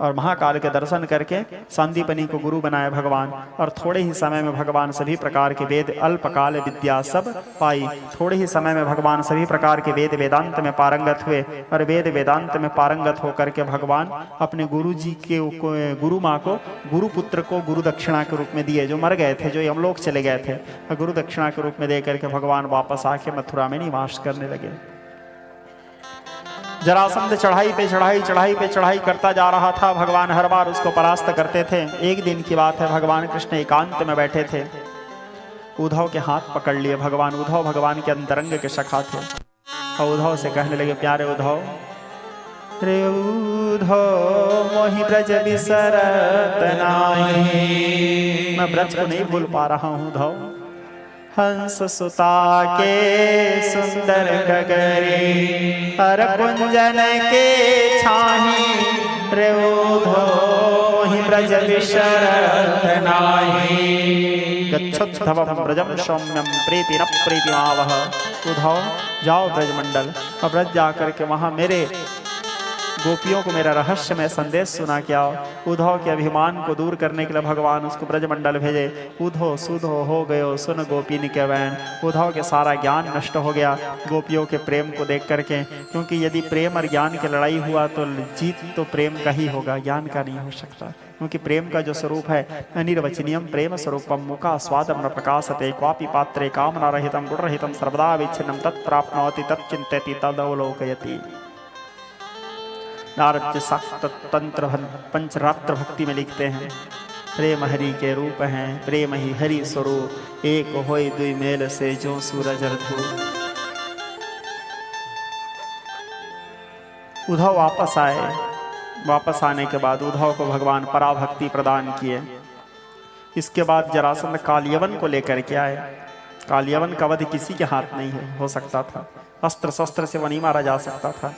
और महाकाल के दर्शन करके सांदीपनी को गुरु बनाए भगवान। और थोड़े ही समय में भगवान सभी प्रकार के वेद अल्पकाल विद्या सब पाई। थोड़े ही समय में भगवान सभी प्रकार के वेद वेदांत में पारंगत हुए और वेद वेदांत में पारंगत होकर के भगवान अपने गुरु जी के गुरु माँ को गुरु पुत्र को गुरु दक्षिणा के रूप में दिए, जो मर गए थे, जो यमलोक चले गए थे, गुरु दक्षिणा के रूप में दे करके भगवान वापस आके मथुरा में निवास करने लगे। जरासंध चढ़ाई पे चढ़ाई करता जा रहा था। भगवान हर बार उसको परास्त करते थे। एक दिन की बात है, भगवान कृष्ण एकांत में बैठे थे। उद्धव के हाथ पकड़ लिए भगवान। उद्धव भगवान के अंतरंग के सखा थे और उद्धव से कहने लगे, प्यारे उद्धव, रे उद्धव मोहि ब्रज बिसरत नाहि। मैं ब्रज को नहीं भूल पा रहा हूँ उद्धव। हंस सुता के सुंदर गगरी हर कुंजन के छाही। रे उद्धव मोहि ब्रज बिसरत नाहि। गच्छोद्धवं ब्रजम सौम्यम प्रीति न प्रीतिमावह। उद्धव जाओ ब्रजमंडल, अब ब्रज जाकर के वहां मेरे गोपियों को मेरा रहस्यमय संदेश सुना के आओ। उद्धव के अभिमान को दूर करने के लिए भगवान उसको ब्रजमंडल भेजे। उद्धव सुधो हो गयो सुन गोपिन के वैन। उद्धव के सारा ज्ञान नष्ट हो गया गोपियों के प्रेम को देख करके, क्योंकि यदि प्रेम और ज्ञान की लड़ाई हुआ तो जीत तो प्रेम का ही होगा, ज्ञान का नहीं हो सकता। क्योंकि प्रेम का जो स्वरूप है अनिर्वचनीयम प्रेम स्वरूपम मुखा स्वादम न प्रकाशते क्वापि पात्रे कामना रहितम गुण रहितम सर्वदा विच्छिन्नम तत्प्राप्नोति तच्चिंतयति तदवलोकयति। नारद शाक्त तंत्र पंचरात्र भक्ति में लिखते हैं, प्रेम हरि के रूप हैं, प्रेम ही हरि स्वरूप, एक होय दुई मेल से जो सूरज धूप। उद्धव वापस आए। वापस आने के बाद उद्धव को भगवान पराभक्ति प्रदान किए। इसके बाद जरासंध कालयवन को लेकर के आए। कालयवन का वध किसी के हाथ नहीं हो सकता था, अस्त्र शस्त्र से वो नहीं मारा जा सकता था।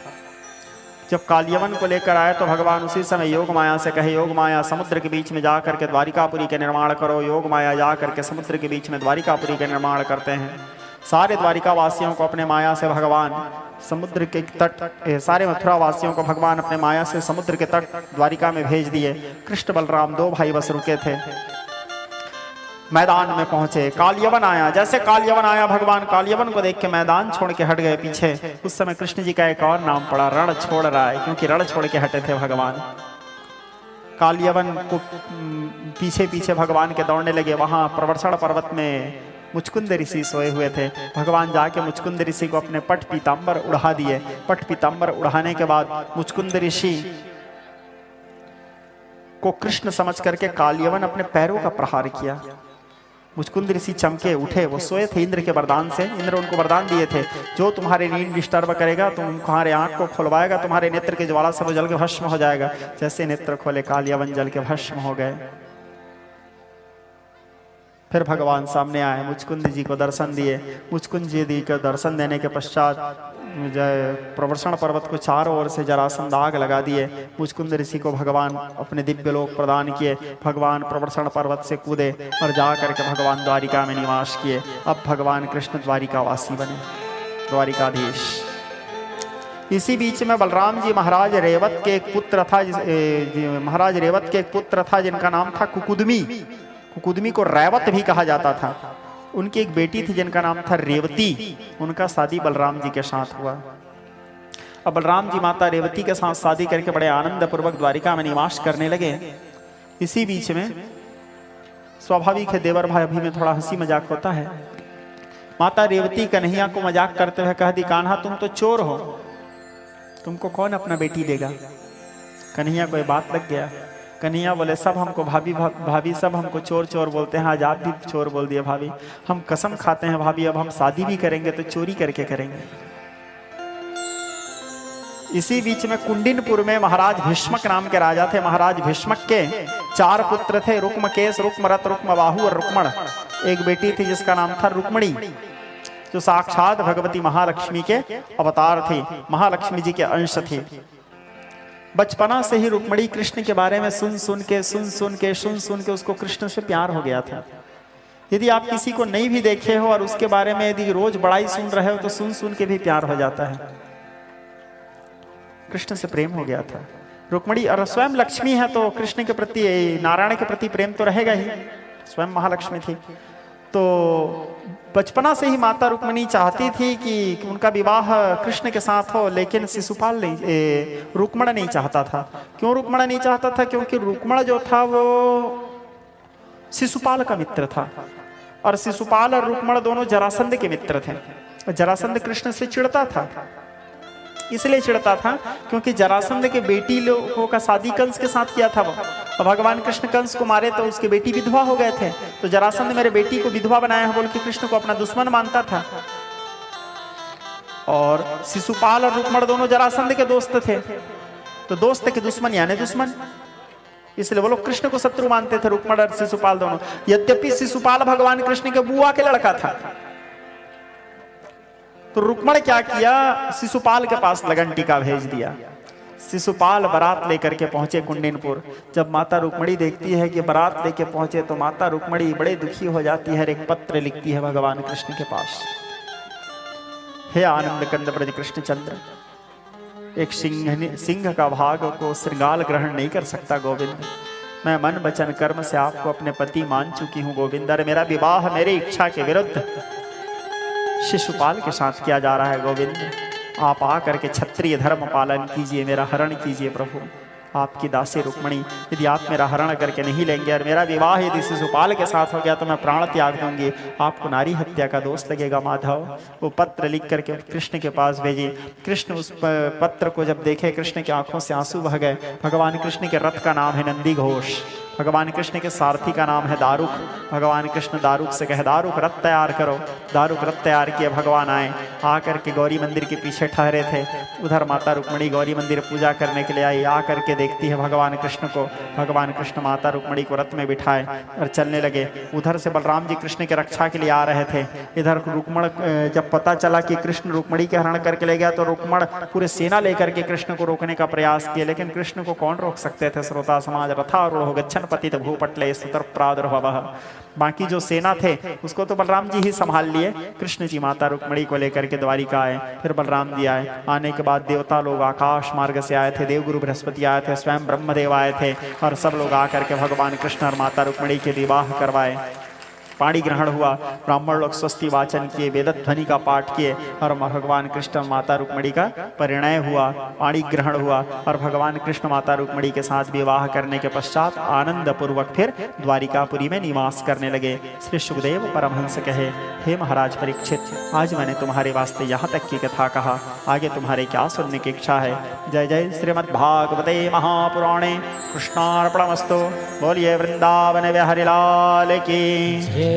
जब कालयवन को लेकर आए तो भगवान उसी समय योग माया से कहे, योग माया समुद्र के बीच में जा करके द्वारिकापुरी के निर्माण करो। योग माया जा करके समुद्र के बीच में द्वारिकापुरी के निर्माण करते हैं। सारे द्वारिका वासियों को अपने माया से भगवान समुद्र के तट, सारे मथुरा वासियों को भगवान अपने माया से समुद्र के तट द्वारिका में भेज दिए। कृष्ण बलराम दो भाई बस रुके थे। मैदान में पहुंचे, कालयवन आया। जैसे कालयवन आया भगवान कालयवन को देख के मैदान छोड़ के हट गए पीछे। उस समय कृष्ण जी का एक और नाम पड़ा, रण छोड़ रहा है, क्योंकि रण छोड़ के हटे थे भगवान। कालयवन को पीछे पीछे भगवान के दौड़ने लगे। वहां प्रवर्षण पर्वत में मुचकुंद ऋषि सोए हुए थे। भगवान जाके मुचकुंद ऋषि को अपने पट पीताम्बर उड़ा दिए। पट पीताम्बर उड़ाने के बाद मुचकुंद ऋषि को कृष्ण समझ करके कालयवन अपने पैरों का प्रहार किया। मुचकुंद ऋषि चमके उठे। वो सोए थे इंद्र के वरदान से। इंद्र उनको वरदान दिए थे, जो तुम्हारे नींद डिस्टर्ब करेगा, तुम्हारे आंख को खुलवाएगा, तुम्हारे नेत्र के ज्वाला से वो जल के भस्म हो जाएगा। जैसे नेत्र खोले कालयवन जल के भस्म हो गए। फिर भगवान सामने आए, मुचकुंद जी को दर्शन दिए। मुचकुंद जी को दर्शन देने के पश्चात प्रवर्षण पर्वत को चारों ओर से जरासंध आग लगा दिए। मुचकुंद ऋषि को भगवान अपने दिव्य लोक प्रदान किए। भगवान प्रवर्षण पर्वत से कूदे और जा करके भगवान द्वारिका में निवास किए। अब भगवान कृष्ण द्वारिका वासी बने, द्वारिकाधीश। इसी बीच में बलराम जी महाराज रेवत के एक पुत्र था, महाराज रेवत के एक पुत्र था जिनका नाम था कुकुदमी। कुकुदमी को रैवत भी कहा जाता था। उनकी एक बेटी थी जिनका नाम था रेवती। उनका शादी बलराम जी के साथ हुआ। अब बलराम जी माता रेवती के साथ शादी करके बड़े आनंद पूर्वक द्वारिका में निवास करने लगे। इसी बीच में स्वाभाविक है देवर भाई अभी में थोड़ा हंसी मजाक होता है। माता रेवती कन्हैया को मजाक करते हुए कह दी, कान्हा तुम तो चोर हो, तुमको कौन अपना बेटी देगा। कन्हैया को ये बात लग गया। कन्हैया बोले सब हमको भाभी भाभी सब हमको चोर चोर बोलते हैं, आज आप भी चोर बोल दिए भाभी। हम कसम खाते हैं भाभी अब हम शादी भी करेंगे तो चोरी करके करेंगे। इसी बीच में कुंडिनपुर में महाराज भीष्मक नाम के राजा थे। महाराज भीष्मक के 4 पुत्र थे, रुक्मकेश, रुक्मरथ, रुक्मबाहु और रुक्मण। एक बेटी थी जिसका नाम था रुक्मणी, जो साक्षात भगवती महालक्ष्मी के अवतार थे, महालक्ष्मी जी के अंश थे। बचपना से ही रुक्मणी कृष्ण के बारे में सुन सुन के उसको कृष्ण से प्यार हो गया था। यदि आप किसी को नहीं भी देखे हो और उसके बारे में यदि रोज बड़ाई सुन रहे हो तो सुन के भी प्यार हो जाता है। कृष्ण से प्रेम हो गया था रुक्मणी। और स्वयं लक्ष्मी है तो कृष्ण के प्रति, नारायण के प्रति प्रेम तो रहेगा ही, स्वयं महालक्ष्मी थी। तो बचपना से ही माता रुक्मणी चाहती थी कि उनका विवाह कृष्ण के साथ हो, लेकिन शिशुपाल नहीं, रुक्मण नहीं चाहता था। क्यों रुक्मण नहीं चाहता था? क्योंकि रुक्मण जो था वो शिशुपाल का मित्र था, और शिशुपाल और रुक्मण दोनों जरासंध के मित्र थे। जरासंध कृष्ण से चिढ़ता था, इसलिए चिढ़ता था क्योंकि जरासंध के बेटी लोगों का शादी कंस के साथ किया था वो, और भगवान कृष्ण कंस को मारे तो उसके बेटी विधवा हो गए थे। तो जरासंध मेरे बेटी को विधवा बनाया है बोल के कृष्ण को अपना दुश्मन मानता था। और शिशुपाल और रुक्मण दोनों जरासंध के दोस्त थे, तो दोस्त के दुश्मन यानी दुश्मन, इसलिए वो लोग कृष्ण को शत्रु मानते थे, रुक्मण और शिशुपाल दोनों। यद्यपि शिशुपाल भगवान कृष्ण के बुआ के लड़का था, तो रुक्मण क्या किया, शिशुपाल के पास लगन टीका भेज दिया। शिशुपाल बारात लेकर के पहुंचे कुंडिनपुर। जब माता रुक्मणी देखती है कि बारात लेके पहुंचे तो माता रुक्मणी बड़े दुखी हो जाती है, एक पत्र लिखती है भगवान कृष्ण के पास। हे आनंद कंद ब्रज कृष्णचंद्र, एक सिंह का भाग को श्रृंगार ग्रहण नहीं कर सकता गोविंद। मैं मन वचन कर्म से आपको अपने पति मान चुकी हूँ गोविंद, और मेरा विवाह मेरी इच्छा के विरुद्ध शिशुपाल के साथ किया जा रहा है गोविंद। आप आकर के क्षत्रिय धर्म पालन कीजिए, मेरा हरण कीजिए प्रभु। आपकी दासी रुक्मणी, यदि आप मेरा हरण करके नहीं लेंगे और मेरा विवाह यदि शिशुपाल के साथ हो गया तो मैं प्राण त्याग दूंगी, आपको नारी हत्या का दोष लगेगा माधव। वो पत्र लिख करके कृष्ण के पास भेजी। कृष्ण उस पत्र को जब देखे, कृष्ण की आंखों से आंसू बह गए। भगवान कृष्ण के रथ का नाम है नंदी घोष, भगवान कृष्ण के सारथी का नाम है दारुक। भगवान कृष्ण दारुक से कहे दारुक रथ तैयार करो। दारुक रथ तैयार किए, भगवान आए, आकर के गौरी मंदिर के पीछे ठहरे थे। उधर माता रुक्मणी गौरी मंदिर पूजा करने के लिए आई। आकर के देखती है भगवान कृष्ण को। भगवान कृष्ण माता रुक्मणी को रथ में बिठाए और चलने लगे। उधर से बलराम जी कृष्ण की रक्षा के लिए आ रहे थे। इधर रुक्मण, जब पता चला कि कृष्ण रुक्मणी के हरण करके ले गया तो रुक्मण पूरे सेना लेकर के कृष्ण को रोकने का प्रयास किया, लेकिन कृष्ण को कौन रोक सकते थे। श्रोता समाज, रथारूढ़ गच्छन् पतित भूपटले सुतर प्रादुर्भवः। बाकी जो सेना थे उसको तो बलराम जी ही संभाल लिए। कृष्ण जी माता रुक्मणी को लेकर के द्वारिका आए। फिर बलराम जी आए। आने के बाद देवता लोग आकाश मार्ग से आए थे, देवगुरु बृहस्पति आए थे, स्वयं ब्रह्मदेव आए थे, और सब लोग आकर के भगवान कृष्ण और माता रुक्मणी के विवाह करवाए। पाणी ग्रहण हुआ, ब्राह्मण लोग स्वस्ति वाचन किए, वेद ध्वनि का पाठ किए, और भगवान कृष्ण माता रुक्मणी का परिणय हुआ, पाणी ग्रहण हुआ, और भगवान कृष्ण माता रुक्मणी के साथ विवाह करने के पश्चात आनंद पूर्वक फिर द्वारिकापुरी में निवास करने लगे। श्री सुखदेव परमहंस कहे, हे महाराज परीक्षित, आज मैंने तुम्हारे वास्ते यहाँ तक की कथा कहा, आगे तुम्हारे क्या सुनने की इच्छा है। जय जय श्रीमद्भागवते महापुराणे कृष्णार्पणमस्तु। बोलिए वृंदावन बिहारी लाल की।